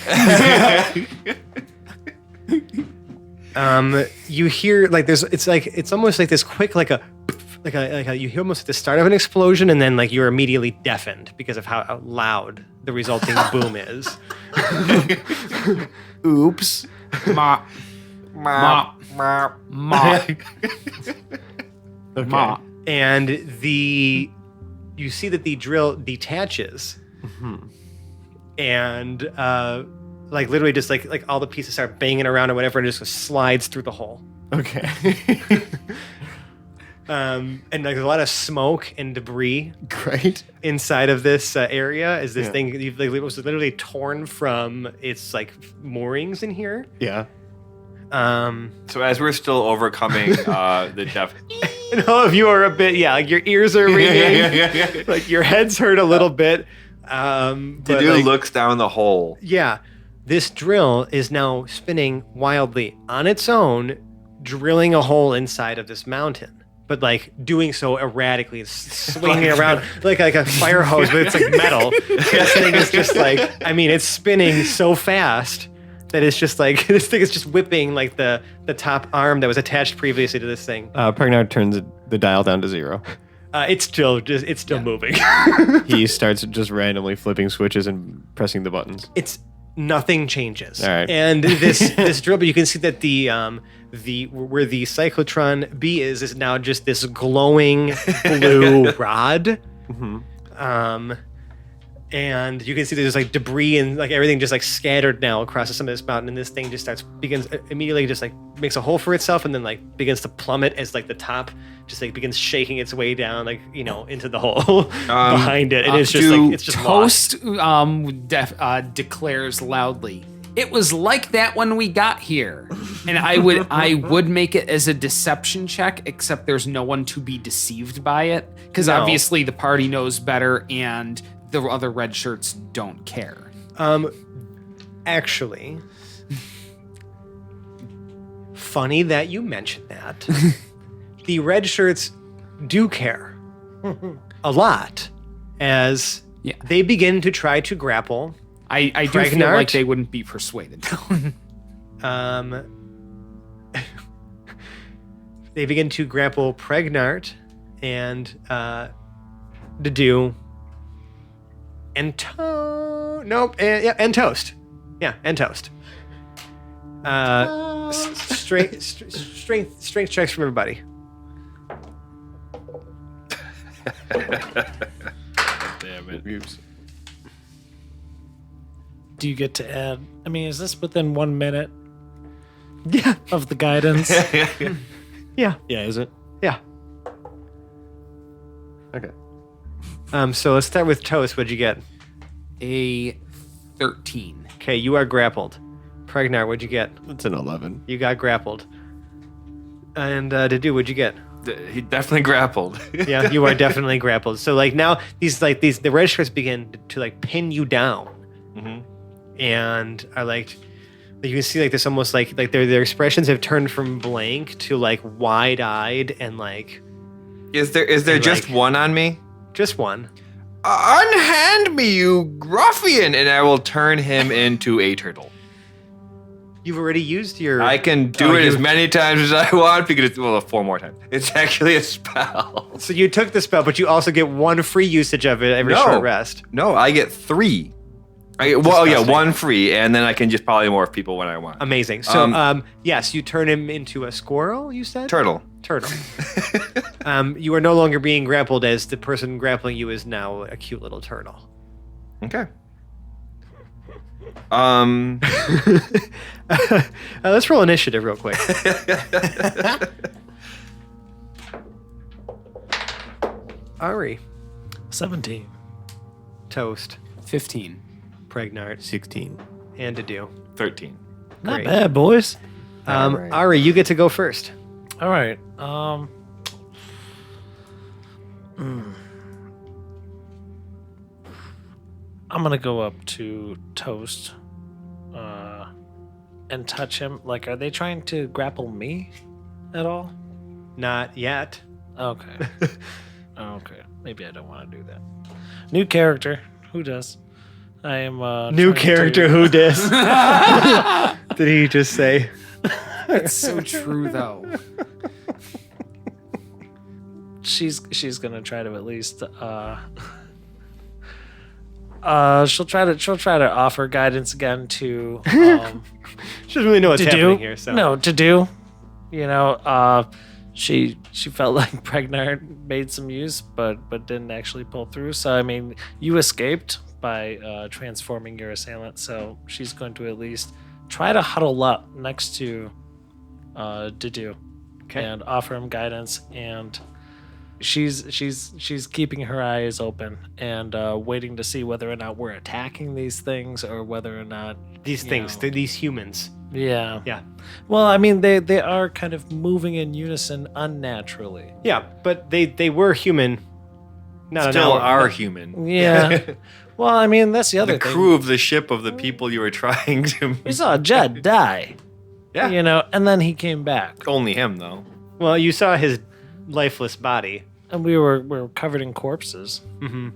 You hear it's almost like this quick you hear almost the start of an explosion, and then you're immediately deafened because of how loud the resulting boom is. Oops. Ma. Ma. Ma. Ma. Okay. Ma. And you see that the drill detaches, and literally just all the pieces start banging around or whatever, and just slides through the hole. Okay. And there's a lot of smoke and debris Great. inside of this area as this thing it was literally torn from its moorings in here. Yeah. So as we're still overcoming the deaf... And all of you are a bit, your ears are ringing, your head's hurt a little bit. Dedu looks down the hole. Yeah, this drill is now spinning wildly on its own, drilling a hole inside of this mountain. But doing so erratically, swinging around like a fire hose, but it's metal. This thing is just it's spinning so fast that it's just this thing is just whipping the top arm that was attached previously to this thing. Pregnart turns the dial down to 0. It's still moving. He starts just randomly flipping switches and pressing the buttons. Nothing changes. All right. And this drill, but you can see that the where the cyclotron B is now just this glowing blue rod. And you can see there's debris and everything just scattered now across some of this mountain, and this thing just begins immediately just makes a hole for itself, and then begins to plummet as the top just begins shaking its way down into the hole behind it, and it's just Toast lost. declares loudly, "It was like that when we got here," and I would make it as a deception check, except there's no one to be deceived by it, because obviously the party knows better and the other red shirts don't care. Actually, funny that you mentioned that. The red shirts do care a lot as Yeah. they begin to try to grapple. I do feel Pregnart? like they wouldn't be persuaded. They begin to grapple Pregnart and Dedu and and Toast. Yeah, and Toast. Strength checks from everybody. Damn it. Oops. Do you get to add? I mean, is this within 1 minute Yeah, of the guidance? yeah, Yeah, is it? yeah. Okay. So let's start with Toast. What'd you get? A 13. Okay, you are grappled. Pregnart, what'd you get? It's an 11. You got grappled. And Dedu, what'd you get? He definitely grappled. Yeah, you are definitely grappled. So like now the red shirts begin to like pin you down, and are like you can see like this almost like their expressions have turned from blank to like wide eyed and like Is there And, just like- one on me? just one. Unhand me, you ruffian, and I will turn him into a turtle. You've already used your. I can do it as many times as I want because it's 4 more times. It's actually a spell. So you took the spell, but you also get one free usage of it every No. short rest. No, I get 3. Disgusting. 1 free, and then I can just polymorph people when I want. Amazing. So yes, you turn him into a squirrel. You said Turtle. turtle. You are no longer being grappled as the person grappling you is now a cute little turtle. Okay. Let's roll initiative real quick. Ari, 17. Toast, 15. Pregnart, 16. and Dedu. 13. Not Great. bad, boys. Alright. Ari, you get to go first. All right. I'm gonna go up to Toast, and touch him. Like, are they trying to grapple me at all? Not yet. Okay. Okay. Maybe I don't want to do that. New character. Who does? I am New trying character, to- who dis? Did he just say? It's so true, though. She's gonna try to at least she'll try to offer guidance again to She doesn't really know what's to happening do here. So no to do. You know, she felt like Pregnart made some use, but didn't actually pull through. So I mean, you escaped by transforming your assailant. So she's going to at least try to huddle up next to Dedu, Okay. and offer him guidance. And she's keeping her eyes open and waiting to see whether or not we're attacking these things or whether or not these you things, know. these humans. Yeah. Yeah. Well, I mean, they are kind of moving in unison unnaturally. Yeah, but they were human. Not an Still hour. are human. Yeah. Well, I mean, that's the other The thing. crew of the ship of the people you were trying to. We saw Jed die. Yeah. You know, and then he came back, Only him, though. Well, you saw his lifeless body. and we were covered in corpses. Mm-hmm.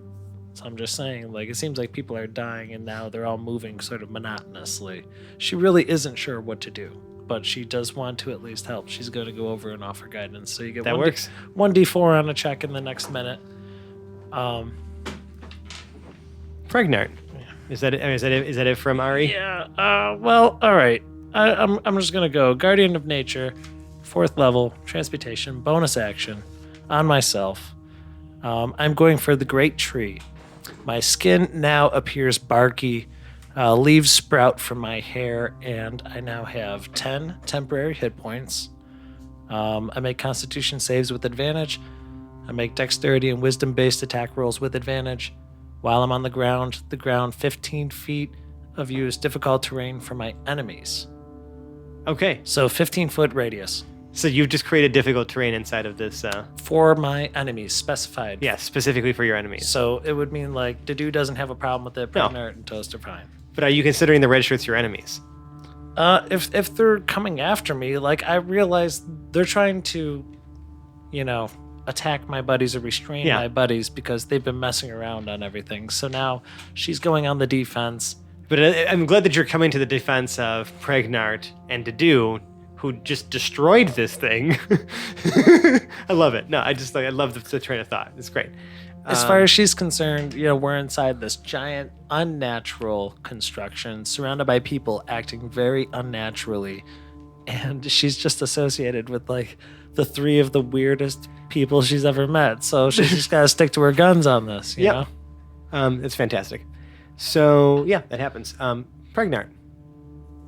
So I'm just saying, like, it seems like people are dying, and now they're all moving sort of monotonously. She really isn't sure what to do, but she does want to at least help. She's going to go over and offer guidance. So you get That works. 1d4 on a check in the next minute. Pregnart. Is that it? Is that it from Ari? Yeah. Well, all right. I'm just gonna go Guardian of Nature, 4th level, Transmutation, bonus action, on myself. I'm going for the Great Tree. My skin now appears barky. Leaves sprout from my hair, and I now have 10 temporary hit points. I make Constitution saves with advantage. I make Dexterity and Wisdom-based attack rolls with advantage. While I'm on the ground 15 feet of view is difficult terrain for my enemies. Okay. So 15-foot radius So you've just created difficult terrain inside of this. for my enemies, specified. Yeah, specifically for your enemies. So it would mean like Dedu doesn't have a problem with it. No. Pregnart and Toast are fine. But are you considering the red shirts your enemies? If they're coming after me, like I realize they're trying to, attack my buddies or restrain Yeah. my buddies because they've been messing around on everything. So now she's going on the defense. But I'm glad that you're coming to the defense of Pregnart and Dedu, who just destroyed this thing. I love it. No, I love the train of thought. It's great. As far as she's concerned, we're inside this giant unnatural construction surrounded by people acting very unnaturally. And she's just associated with like the three of the weirdest people she's ever met. So she's just got to stick to her guns on this, you know? It's fantastic. So, yeah, that happens. Pregnart,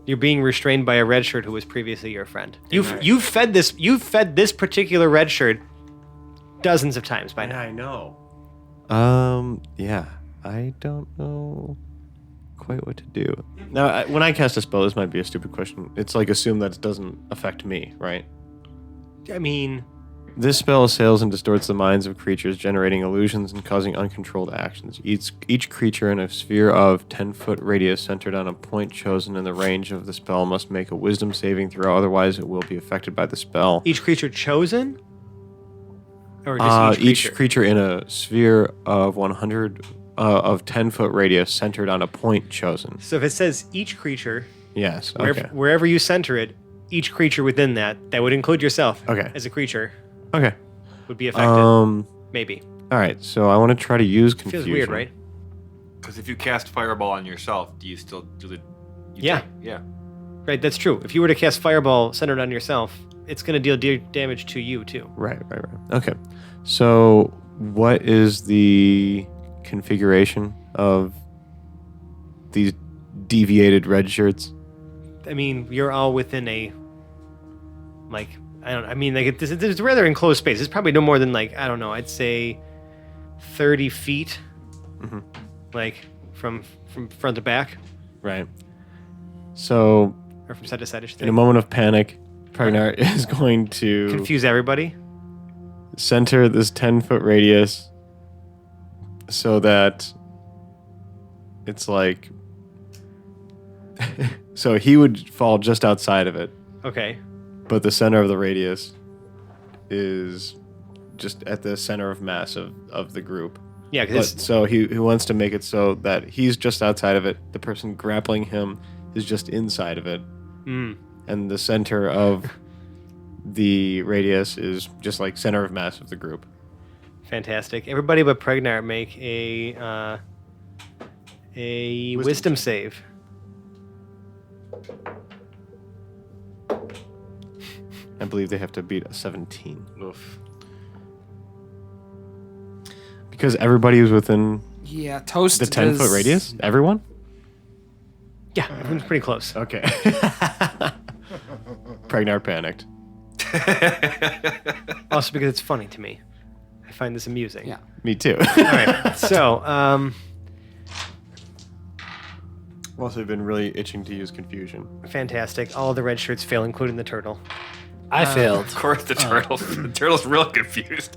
you're being restrained by a red shirt who was previously your friend. You've fed this particular red shirt dozens of times by now. I know. Yeah, I don't know quite what to do. Now, when I cast a spell, this might be a stupid question. It's like assume that it doesn't affect me, right? I mean, this spell assails and distorts the minds of creatures, generating illusions and causing uncontrolled actions. Each creature in a sphere of 10-foot radius centered on a point chosen in the range of the spell must make a wisdom saving throw, otherwise it will be affected by the spell. each creature chosen? Or just Each creature in a sphere of 100 of 10-foot radius centered on a point chosen. So if it says each creature, Yes. Okay. wherever you center it, each creature within that would include yourself as a creature, Okay. would be affected. All Maybe. right. So I want to try to use confusion. Feels weird, right? Because if you cast Fireball on yourself, do you still do the... Yeah. Yeah. Right, that's true. If you were to cast Fireball centered on yourself, it's going to deal damage to you, too. Right. Okay. So what is the configuration of these deviated red shirts? I mean, you're all within a, it's a rather enclosed space. It's probably no more than, I'd say 30 feet, from front to back, Right. So or from side to side, I should in say. a moment of panic, Pregnart is going to Confuse everybody. center this 10-foot radius so that it's like so he would fall just outside of it, Okay. but the center of the radius is just at the center of mass of the group. Yeah, But, because so he wants to make it so that he's just outside of it, the person grappling him is just inside of it, and the center of the radius is just like center of mass of the group. fantastic. Everybody but Pregnart make a wisdom save. I believe they have to beat a 17. Oof. Because everybody was within Yeah, Toast the 10-foot does- radius? Everyone? Yeah, everyone's pretty close. Okay. Pregnart panicked. Also because it's funny to me. I find this amusing. Yeah. Me too. All right. So, Also been really itching to use confusion. fantastic. All of the red shirts fail, including the turtle. I failed. Of course, the turtle's real confused.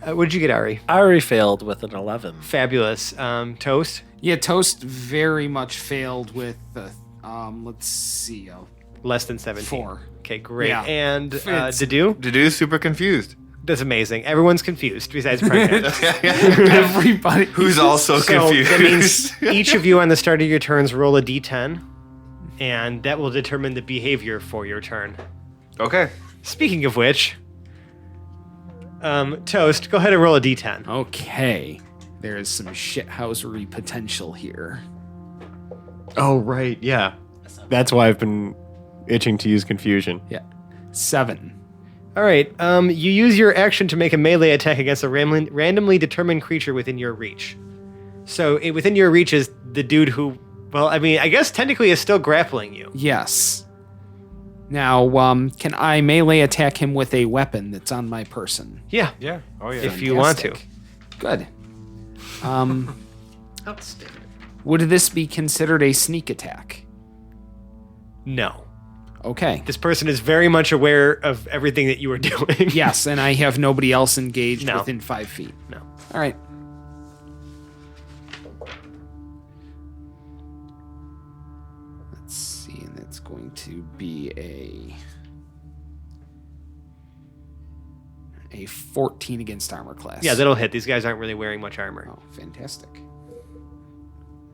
What did you get, Ari? Ari failed with an 11. Fabulous. Toast? Yeah, Toast very much failed with the. Let's see, Less than 17. 4. Okay, great. Yeah. And It's- Dedu? Dedu's super confused. That's amazing. Everyone's confused besides Pregnant. Everybody. Who's also So confused. that means each of you on the start of your turns roll a d10, and that will determine the behavior for your turn. Okay. Speaking of which, Toast, go ahead and roll a d10. Okay. There is some shithousery potential here. Oh, right. Yeah. That's why I've been itching to use confusion. Yeah. 7. All right. You use your action to make a melee attack against a randomly determined creature within your reach. So within your reach is the dude who, well, I mean, I guess technically is still grappling you. Yes. Now, can I melee attack him with a weapon that's on my person? Yeah. Yeah. Oh, yeah. If you want to. Fantastic. Good. Would this be considered a sneak attack? No. Okay. This person is very much aware of everything that you are doing. Yes, and I have nobody else engaged No. within 5 feet. No. All right. Let's see, and that's going to be a 14 against armor class. Yeah, that'll hit. These guys aren't really wearing much armor. Oh, fantastic.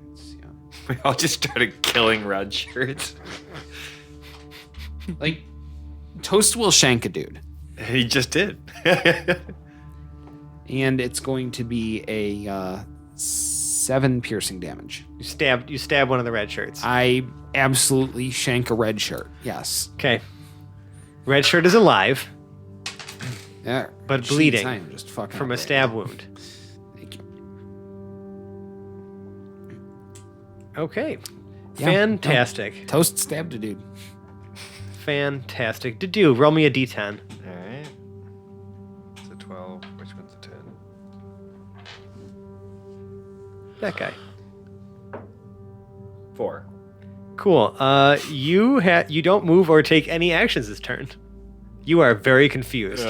Let's see. We all just started killing red shirts. Like, Toast will shank a dude. He just did. And it's going to be a 7 piercing damage. You stab one of the red shirts. I absolutely shank a red shirt. Yes. Okay. Red shirt is alive There. But Jeez, bleeding I am just fucking from a up right stab now. wound. Thank you. Okay. Yeah, Fantastic. Toast stabbed a dude. Fantastic. Dedu, roll me a d10. All right. It's a 12. Which one's a 10? That guy. 4. Cool. You don't move or take any actions this turn. You are very confused.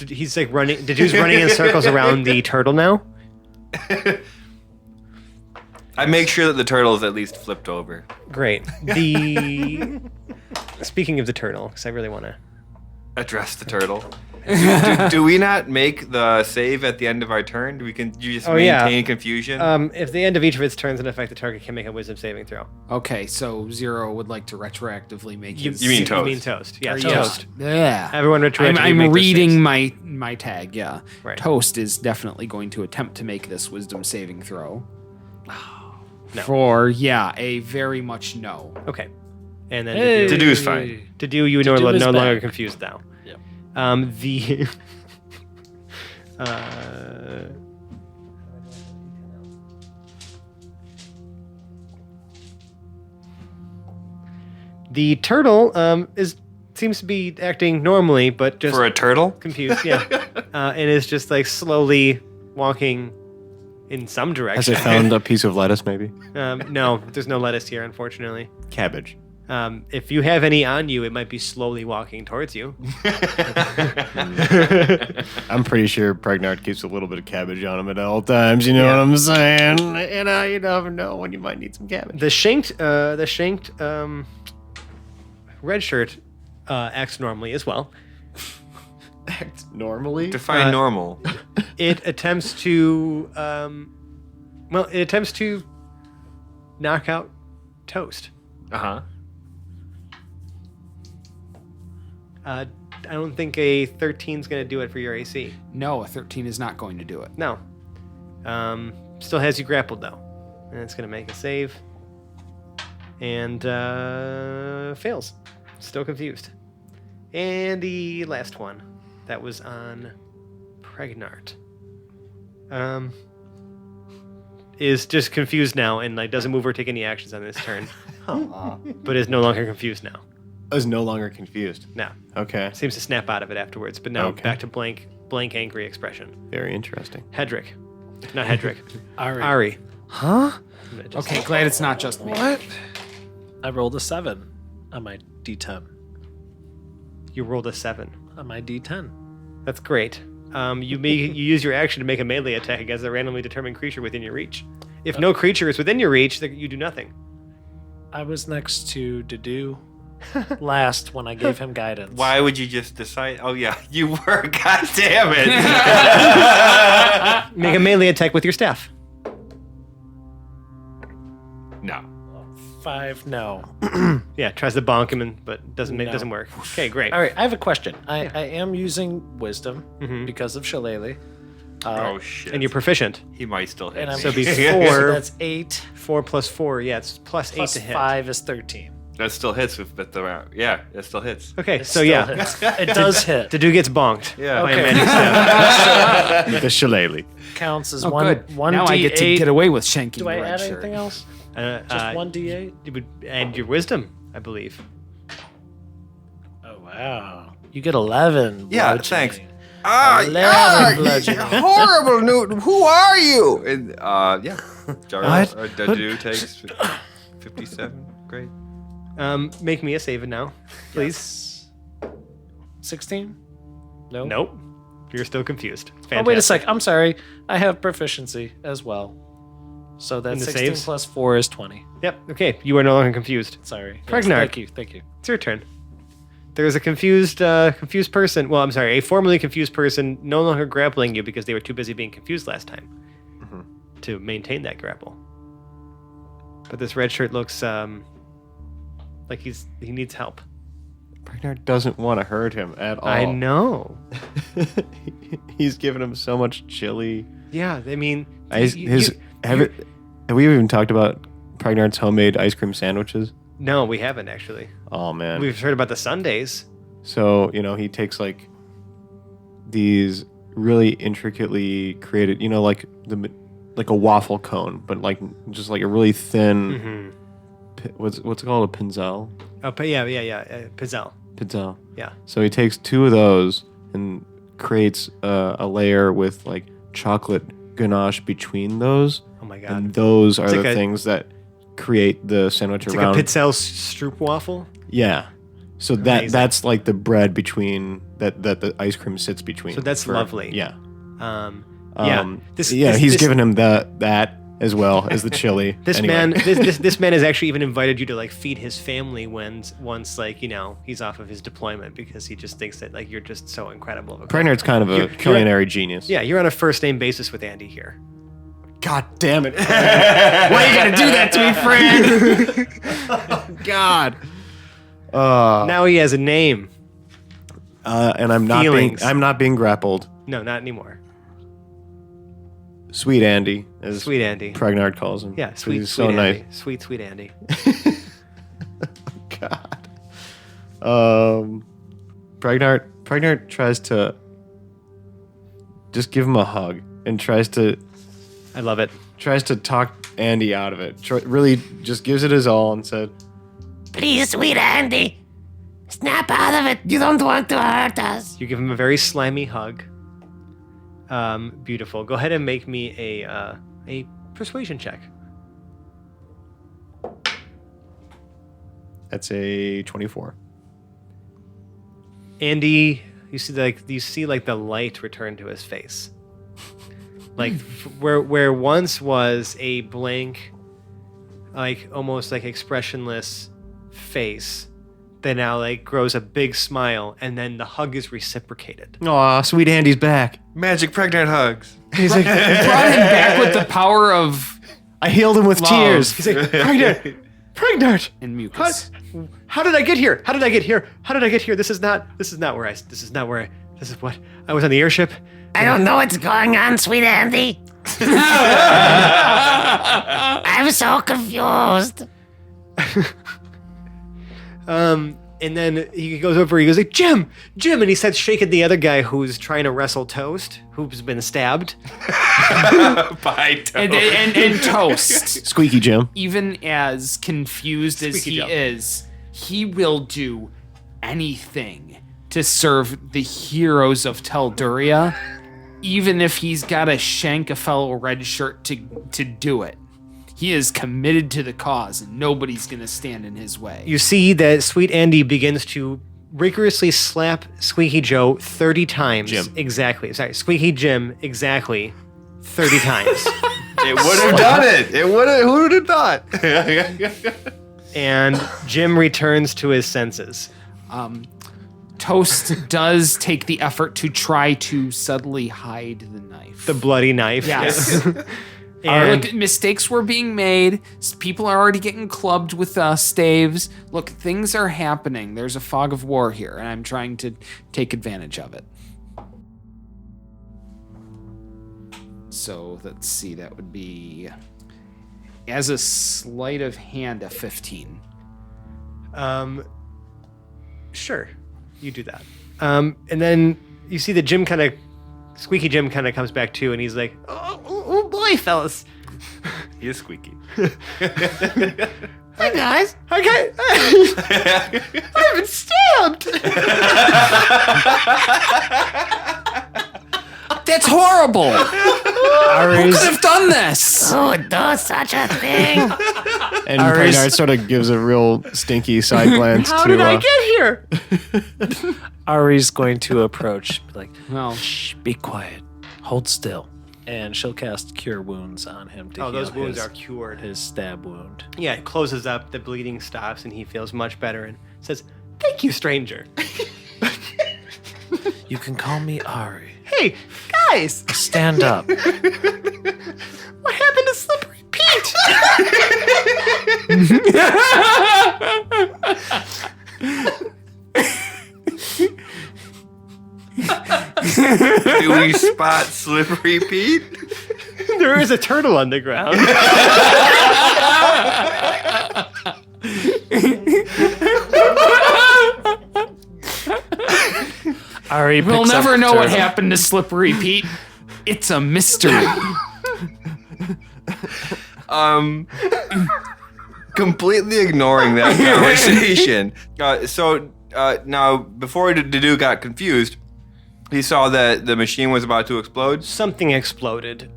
He's like running. Dedu's running in circles around the turtle now. I make sure that the turtle is at least flipped over. Great. Speaking of the turtle, because I really want to. Address the turtle. Do we not make the save at the end of our turn? You just maintain confusion? If the end of each of its turns in effect, the target can make a wisdom saving throw. Okay, so Zero would like to retroactively make his... You mean Toast? You mean Toast. Yeah, Or Toast. Yeah. Everyone retroactively I'm make their reading saves. my tag, yeah. Right. Toast is definitely going to attempt to make this wisdom saving throw. No. For, a very much no. Okay. And then Hey. Dedu's fine. Dedu, you Dedu no is longer back. confused now. Yep. The the turtle seems to be acting normally, but just For a turtle? confused. Yeah, and is just like slowly walking in some Has direction. it found a piece of lettuce, maybe? No, there's no lettuce here, unfortunately. Cabbage. If you have any on you, it might be slowly walking towards you. I'm pretty sure Pregnard keeps a little bit of cabbage on him at all times. You know what I'm saying? You never know when you might need some cabbage. The shanked red shirt acts normally as well. Act normally. Define normal. It attempts to knock out Toast. Uh-huh. I don't think a 13 is going to do it for your AC. No, a 13 is not going to do it. No. Still has you grappled though, and it's going to make a save. And fails. Still confused. And the last one, that was on Pregnart. Is just confused now and like doesn't move or take any actions on this turn, but is no longer confused now. I was no longer confused. No, Okay. seems to snap out of it afterwards, but now Okay. back to blank angry expression. Very interesting. Hedrick, not Hedrick. Ari. Ari. Huh? I'm gonna just- Okay, glad it's not just me. What? I rolled a 7 on my D10. You rolled a 7. On my D10. That's great. You use your action to make a melee attack against a randomly determined creature within your reach. If no creature is within your reach, then you do nothing. I was next to Dedu last when I gave him guidance. Why would you just decide? Oh, yeah, you were. God damn it. Make a melee attack with your staff. No. 5, no. Yeah, tries to bonk him, but doesn't work. Okay, great. All right, I have a question. I am using wisdom Mhm. because of Shillelagh. Oh, shit. And you're proficient. He might still hit And I'm me. So before- so that's 8 4 plus 4, yeah, it's plus 8 plus to hit. 5 is 13. That still hits with the round. Yeah, that still hits. Okay, It so still yeah, hits. It does hit. the dude gets bonked. Yeah. by a Okay. magic staff. The shillelagh. Counts as Oh, one. good. One now D8. I get to get away with shanking Do the I red add shirt. anything else? Just Just 1d8. It would add your wisdom, I believe. Oh wow! You get 11. Yeah, bludgeoning. thanks. 11 bludgeoning. horrible Newton. Who are you? And, yeah. What? Dedu takes 57. Great. Make me a save now, please. 16? No. Nope. You're still confused. It's Oh, fantastic. wait a sec. I'm sorry. I have proficiency as well. So In that's the 16 saves? plus 4 is 20. Yep. Okay. You are no longer confused. Sorry. Yes, Pregnard. thank you. Thank you. It's your turn. There's a confused person. Well, I'm sorry, a formerly confused person no longer grappling you because they were too busy being confused last time to maintain that grapple. But this red shirt looks like he needs help. Pregnard doesn't want to hurt him at all. I know. He's giving him so much chili. Yeah, I mean, Have we even talked about Pregnard's homemade ice cream sandwiches? No, we haven't actually. Oh man. We've heard about the sundaes. So, he takes like these really intricately created, like a waffle cone, but like just like a really thin what's it called, a pinzel? Oh, but yeah, Pizzelle. Pinzel. Yeah. So he takes 2 of those and creates a layer with like chocolate ganache between those. Oh my god. And those are It's like the a- things that create the sandwich It's around. like a Pizzelle stroop waffle. Yeah. So Amazing. that's like the bread between that the ice cream sits between. So that's lovely. Yeah. He's He's given him that as well as the chili. This Anyway. man, this man has actually even invited you to like feed his family once like he's off of his deployment because he just thinks that like you're just so incredible. Of a cook. Pregnard's kind of a You're- culinary genius. Yeah, you're on a first name basis with Andy here. God damn it! Why you gotta do that to me, friend? God. Now he has a name. And I'm Feelings. not being grappled. No, not anymore. Sweet Andy, as Sweet Andy. Pregnard calls him. Yeah, 'cause sweet, He's sweet so nice. Andy. Sweet Andy. God. Pregnard tries to just give him a hug and tries to I love it. talk Andy out of it. Really just gives it his all and said, Please, sweet Andy. Snap out of it. You don't want to hurt us. You give him a very slimy hug. Beautiful. Go ahead and make me a persuasion check. that's a 24. Andy, you see like the light return to his face. Like where once was a blank, like almost like expressionless face, that now like grows a big smile, and then the hug is reciprocated. Aw, Sweet Andy's back. Magic pregnant hugs. He's like, Brought him back with the power of I healed him with Love. tears. He's like, Pregnant! and mucus. How did I get here? How did I get here? How did I get here? This is what I was on the airship. I don't know what's going on, sweet Andy. I'm so confused. And then he goes over, he goes like, Jim, and he starts shaking the other guy who's trying to wrestle Toast, who's been stabbed. By And Toast, Squeaky Jim. even as confused as Squeaky he Joe. is, he will do anything to serve the heroes of Telduria, even if he's got to shank a fellow red shirt to do it. He is committed to the cause, and nobody's going to stand in his way. You see that Sweet Andy begins to rigorously slap Squeaky Joe 30 times. Jim. Exactly. Sorry, Squeaky Jim exactly 30 times. It would have done it. It would have. Who would have thought? And Jim returns to his senses. Toast does take the effort to try to subtly hide the knife. The bloody knife. Yes. And Look, mistakes were being made. People are already getting clubbed with staves. Look, things are happening. There's a fog of war here, and I'm trying to take advantage of it. So let's see, that would be, as a sleight of hand, a 15. Sure, you do that. And then you see that Squeaky Jim kind of comes back too, and he's like, oh boy, fellas. He is squeaky. Hi guys. I've been stabbed. That's horrible! Who could have done this? Who would do such a thing? And Pregnard sort of gives a real stinky side glance. How to, did I get here? Ari's going to approach, be like, Well, shh, be quiet, hold still. And she'll cast Cure Wounds on him to heal Those wounds his, are cured. his stab wound. Yeah, it closes up, the bleeding stops, and he feels much better and says, "Thank you, stranger." You can call me Ari. Hey, guys, Stand up. what happened to Slippery Pete? Do we spot Slippery Pete? There is a turtle on the ground. Ari we'll picks up never the know what turtle. happened to Slippery Pete. It's a mystery. Completely ignoring that conversation. Now, before Dedu got confused, he saw that the machine was about to explode, Something exploded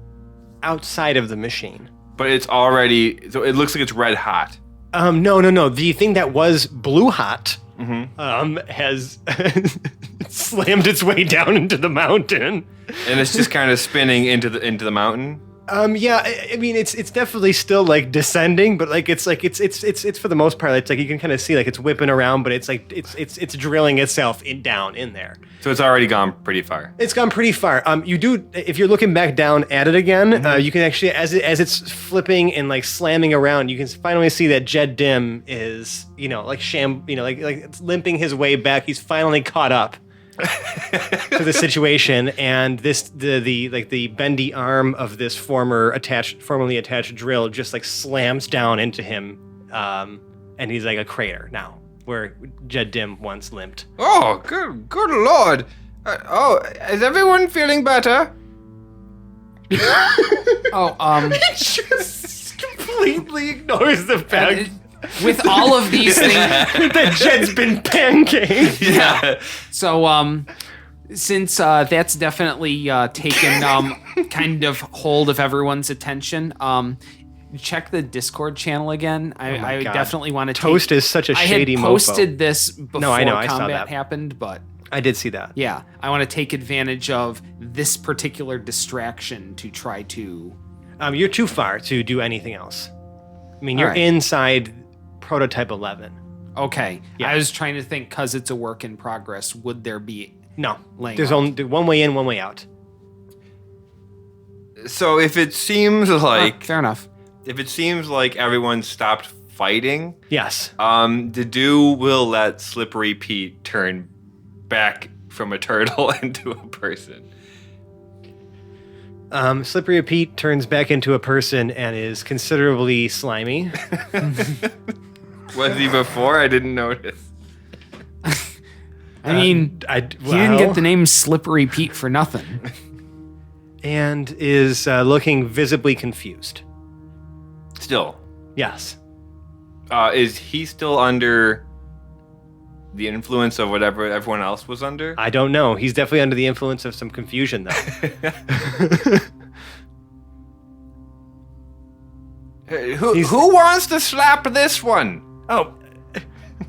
outside of the machine. but it's already, so it looks like it's red hot. No. The thing that was blue hot has slammed its way down into the mountain. And it's just kind of spinning into the mountain. Yeah, I mean it's definitely still like descending, but like it's for the most part it's like you can kind of see like it's whipping around, but it's like it's drilling itself down in there. So it's already gone pretty far. It's gone pretty far. You do if you're looking back down at it again, you can actually as it's flipping and like slamming around, you can finally see that Jed Dim is like it's limping his way back. He's finally caught up to the situation, and the bendy arm of this formerly attached drill just like slams down into him, and he's like a crater now where Jed Dim once limped. Oh, good lord. Is everyone feeling better? Just completely ignores the fact with all of these things. that Jed's been pancaked. Yeah. So, since that's definitely taken kind of hold of everyone's attention, check the Discord channel again. I God. definitely want to. Toast is such a shady I had mofo. posted this before I know, I saw combat that. happened, but I did see that. yeah, I want to take advantage of this particular distraction to try to. You're too far to do anything else. I mean, you're All right. inside prototype 11. Okay, Yeah. I was trying to think because it's a work in progress. Would there be? No, Laying there's out. only one way in, one way out. So if it seems like Fair enough. everyone stopped fighting, Yes. Dedu will let Slippery Pete turn back from a turtle into a person. Slippery Pete turns back into a person and is considerably slimy. Was he before? I didn't notice. I mean, he didn't get the name Slippery Pete for nothing. and is looking visibly confused. Still, Yes. is he still under the influence of whatever everyone else was under? I don't know. He's definitely under the influence of some confusion, though. Who wants to slap this one? Oh,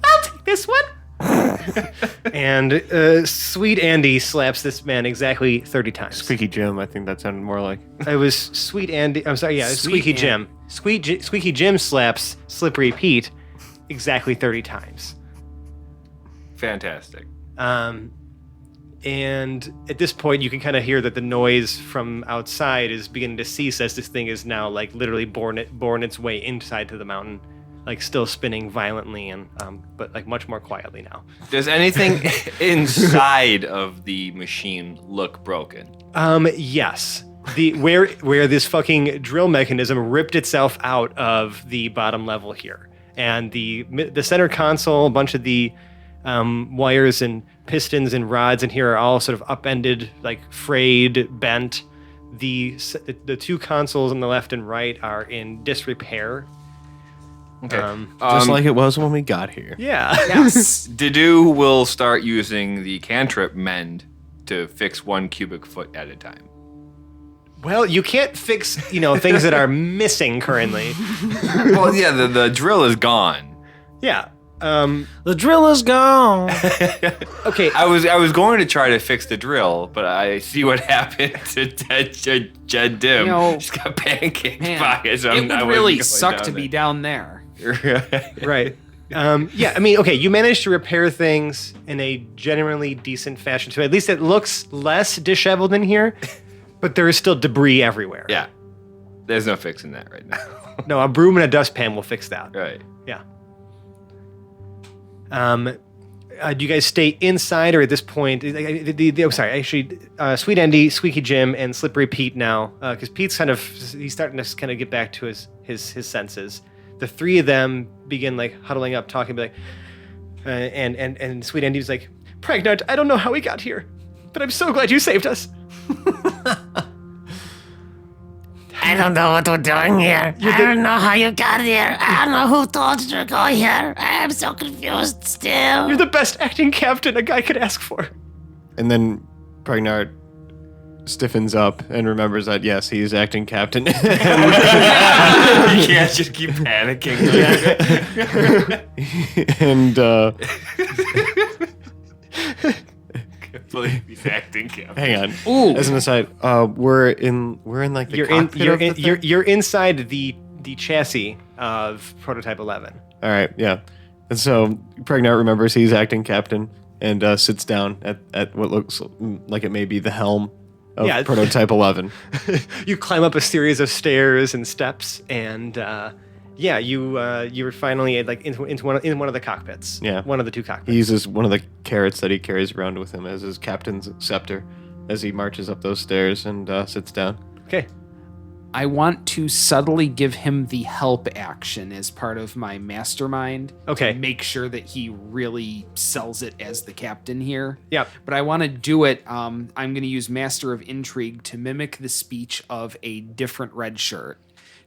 I'll take this one. And Sweet Andy slaps this man exactly 30 times. Squeaky Jim, I think that sounded more like. It was Sweet Andy. I'm sorry, yeah, it was Sweet Squeaky An- Jim. Squeaky Jim slaps Slippery Pete exactly 30 times. Fantastic. And at this point, you can kind of hear that the noise from outside is beginning to cease as this thing is now like literally borne its way inside to the mountain, like still spinning violently and but like much more quietly now. Does anything inside of the machine look broken? Yes. Where this fucking drill mechanism ripped itself out of the bottom level here, and the center console, a bunch of the wires and pistons and rods in here are all sort of upended, like frayed, bent. The two consoles on the left and right are in disrepair. Okay. Just like it was when we got here. Yeah. Yes. Dedu will start using the cantrip mend to fix 1 cubic foot at a time. Well, you can't fix, things that are missing currently. Well, yeah, the drill is gone. Yeah. The drill is gone. Okay. I was going to try to fix the drill, but I see what happened to Jed Dim. Just got pancaked by it. So it would I wasn't really going suck down to there. be down there. Right. Yeah, I mean, okay, you managed to repair things in a generally decent fashion. So at least it looks less disheveled in here, but there is still debris everywhere. Yeah. There's no fixing that right now. No, a broom and a dustpan will fix that. Right. Yeah. Do you guys stay inside, or at this point? Sweet Andy, Squeaky Jim, and Slippery Pete now, because Pete's he's starting to kind of get back to his senses. The three of them begin like huddling up, talking, be like, and Sweet Andy's like, "Pregnant, I don't know how we got here, but I'm so glad you saved us." I don't know what we're doing here. I don't know how you got here. I don't know who told you to go here. I'm so confused still. You're the best acting captain a guy could ask for. And then Pregnard stiffens up and remembers that, yes, he's acting captain. You can't just keep panicking. And Believe he's acting captain. hang on. Ooh. As an aside, we're in like the cockpit of the thing? You're inside the chassis of Prototype 11. All right, yeah. And so Pregnant remembers he's acting captain and sits down at what looks like it may be the helm of Yeah. Prototype 11. You climb up a series of stairs and steps, and you're finally like in one of the cockpits. Yeah. One of the two cockpits. He uses one of the carrots that he carries around with him as his captain's scepter as he marches up those stairs and sits down. Okay. I want to subtly give him the help action as part of my mastermind. Okay. To make sure that he really sells it as the captain here. Yep. But I want to do it. I'm going to use Master of Intrigue to mimic the speech of a different red shirt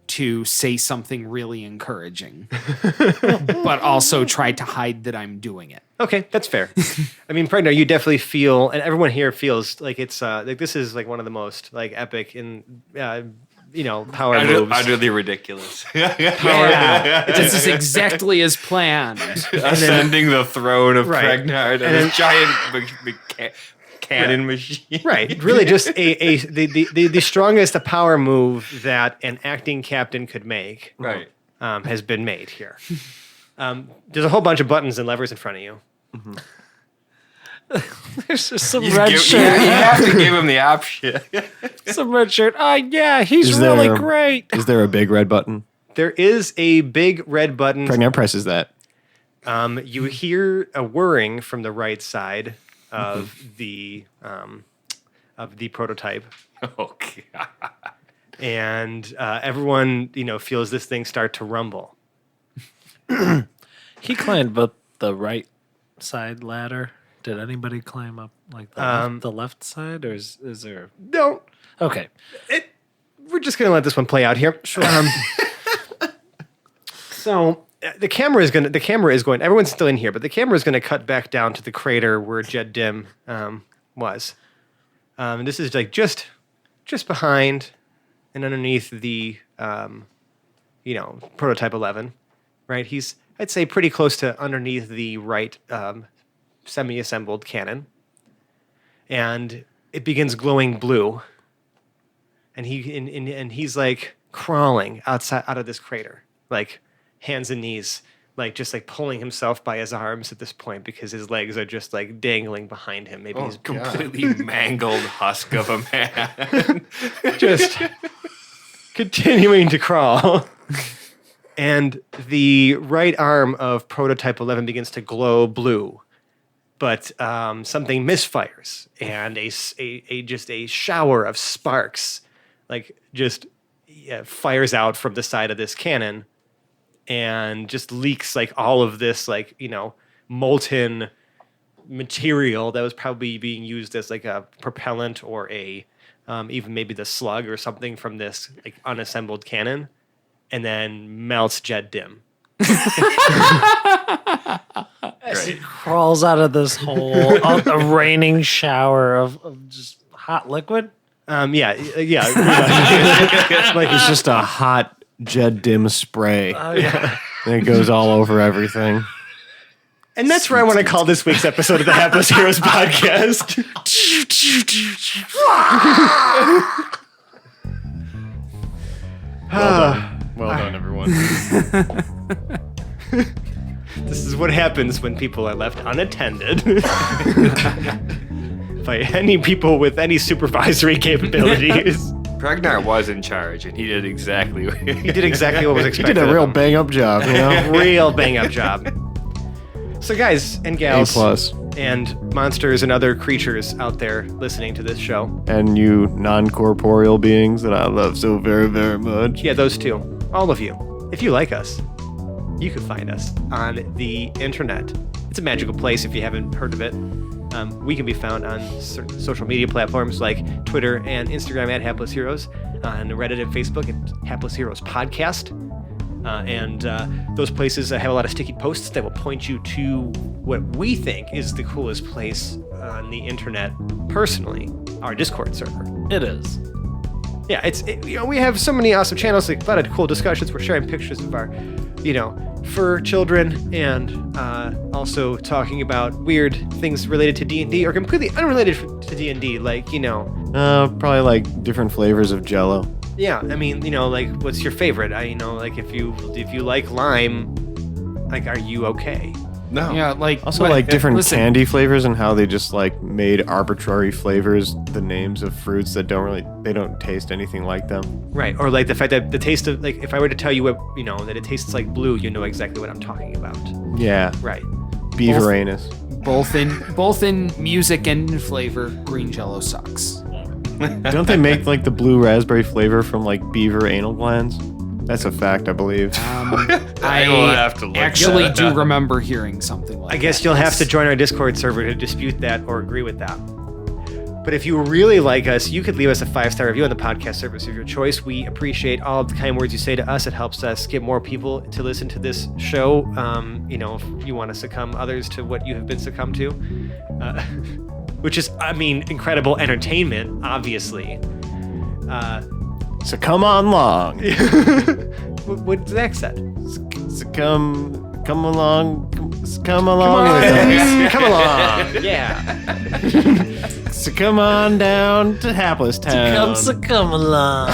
to say something really encouraging, but also try to hide that I'm doing it. Okay, that's fair. I mean, Pregnant, you definitely feel, and everyone here feels like it's like this is like one of the most like epic in power moves. Utterly ridiculous. Yeah, this is exactly as planned. Ascending the throne of Right. Pregnard and this giant cannon machine. Right, really, just the strongest power move that an acting captain could make, Right. has been made here. There's a whole bunch of buttons and levers in front of you. There's just some You red shirt. have to give him the option. Some red shirt. Oh, yeah, he's Is really there- great. Is there a big red button? There is a big red button. Pregnant presses that. You hear a whirring from the right side of the prototype, Oh, God. and everyone feels this thing start to rumble. He climbed up the right side ladder. Did anybody climb up like the left side, or is there? No, Okay. we're just gonna let this one play out here. So the camera is going. Everyone's still in here, but the camera is going to cut back down to the crater where Jed Dim was. And this is like just behind and underneath the Prototype 11, right? He's, I'd say, pretty close to underneath the right semi-assembled cannon, and it begins glowing blue. And he's like crawling out of this crater, like hands and knees, like just like pulling himself by his arms at this point because his legs are just like dangling behind him. Maybe he's Completely mangled husk of a man. just continuing to crawl. And the right arm of Prototype 11 begins to glow blue, but something misfires, and just a shower of sparks, like just fires out from the side of this cannon, and just leaks like all of this molten material that was probably being used as like a propellant or a even maybe the slug or something from this like unassembled cannon, and then melts Jed Dim. As he crawls out of this hole, a raining shower of just hot liquid. Like it's just a hot Jed Dim spray. Oh, yeah. And it goes all over everything. And that's where I want to call this week's episode of the Hapless Heroes podcast. Well done, everyone. This is what happens when people are left unattended by any people with any supervisory capabilities. Pragnar was in charge, and he did exactly what He did exactly what was He expected. did a of real him. bang up job, you know? Real bang up job. So, guys and gals, A+. and monsters and other creatures out there listening to this show, And you non-corporeal beings that I love so very, very much. yeah, those two, all of you, if you like us, you can find us on the internet. It's a magical place if you haven't heard of it. We can be found on certain social media platforms like Twitter and Instagram at Hapless Heroes, on Reddit and Facebook at Hapless Heroes Podcast. And those places have a lot of sticky posts that will point you to what we think is the coolest place on the internet, personally, our Discord server. It is. Yeah, we have so many awesome channels, like a lot of cool discussions. We're sharing pictures of our, fur children, and also talking about weird things related to D&D or completely unrelated to D&D, like, Probably like different flavors of Jello. yeah, I mean, like, what's your favorite? Like, if you like lime, like, are you okay? No. Yeah, like Also, but- like different listen, candy flavors and how they just like made arbitrary flavors the names of fruits that they don't taste anything like them. Right, or like the fact that the taste of, like, if I were to tell you what, that it tastes like blue, you know exactly what I'm talking about. Yeah, Right. beaver anus. both in music and in flavor. Green Jello sucks. Don't they make like the blue raspberry flavor from like beaver anal glands? That's a fact, I believe. I will have to look actually that do up. remember hearing something like that. I guess you'll have to join our Discord server to dispute that or agree with that. But if you really like us, you could leave us a 5-star review on the podcast service of your choice. We appreciate all of the kind words you say to us. It helps us get more people to listen to this show. If you want to succumb others to what you have been succumbed to, which is, incredible entertainment, obviously. So come on along. What Zach said. So come along with us. Come along. Yeah. So come on down to Hapless Town. Come along.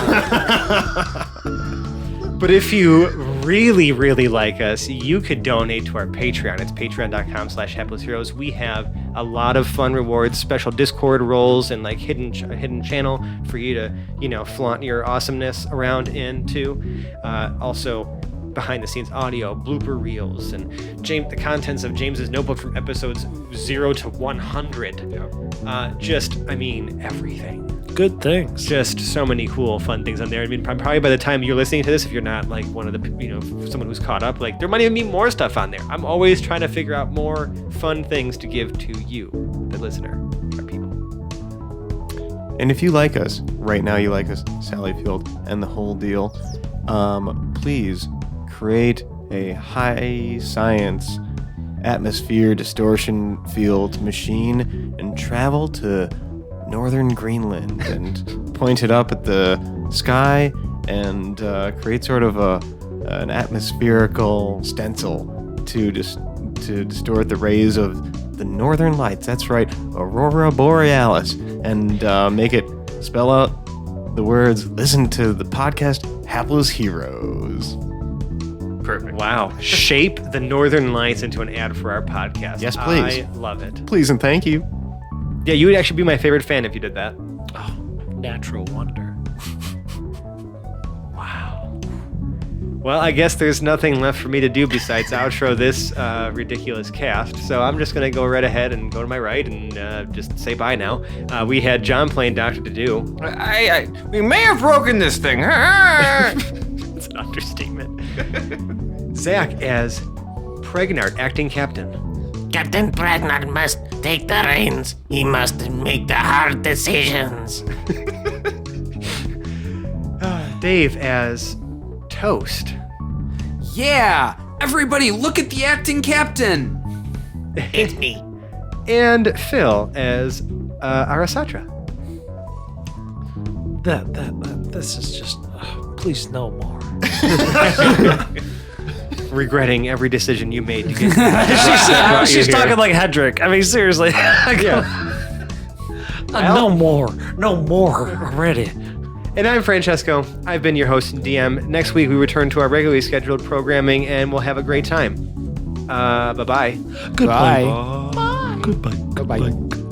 But if you really, really like us, you could donate to our Patreon. It's patreon.com/haplessheroes. We have a lot of fun rewards, special Discord roles, and like hidden channel for you to, flaunt your awesomeness around into. Also, behind the scenes audio, blooper reels, and the contents of James's notebook from episodes 0 to 100. Everything. Good things. Just so many cool, fun things on there. Probably by the time you're listening to this, if you're not like one of the, someone who's caught up, like there might even be more stuff on there. I'm always trying to figure out more fun things to give to you, the listener, our people. And if you like us, right now you like us, Sally Field, and the whole deal, please create a high science atmosphere distortion field machine and travel to northern Greenland and point it up at the sky and create sort of an atmospherical stencil to distort the rays of the northern lights. That's right, Aurora Borealis, and make it spell out the words, listen to the podcast Hapless Heroes. Perfect. Wow. Shape the Northern Lights into an ad for our podcast. Yes, please. I love it. Please and thank you. Yeah, you would actually be my favorite fan if you did that. Natural wonder. Wow. Well, I guess there's nothing left for me to do besides outro this ridiculous cast. So I'm just going to go right ahead and go to my right and just say bye now. We had John playing Dr. To-Do. We may have broken this thing. It's an understatement. Zach as Pregnart, acting captain. Captain Pragnard must take the reins. He must make the hard decisions. Dave as Toast. Yeah, everybody, look at the acting captain. It's me. And Phil as Arasatra. This is just. Please, no more. Regretting every decision you made to get She's talking like Hedrick. I mean, seriously. No more already. And I'm Francesco. I've been your host and DM. Next week, we return to our regularly scheduled programming, and we'll have a great time. Bye-bye. Goodbye. Goodbye. Goodbye.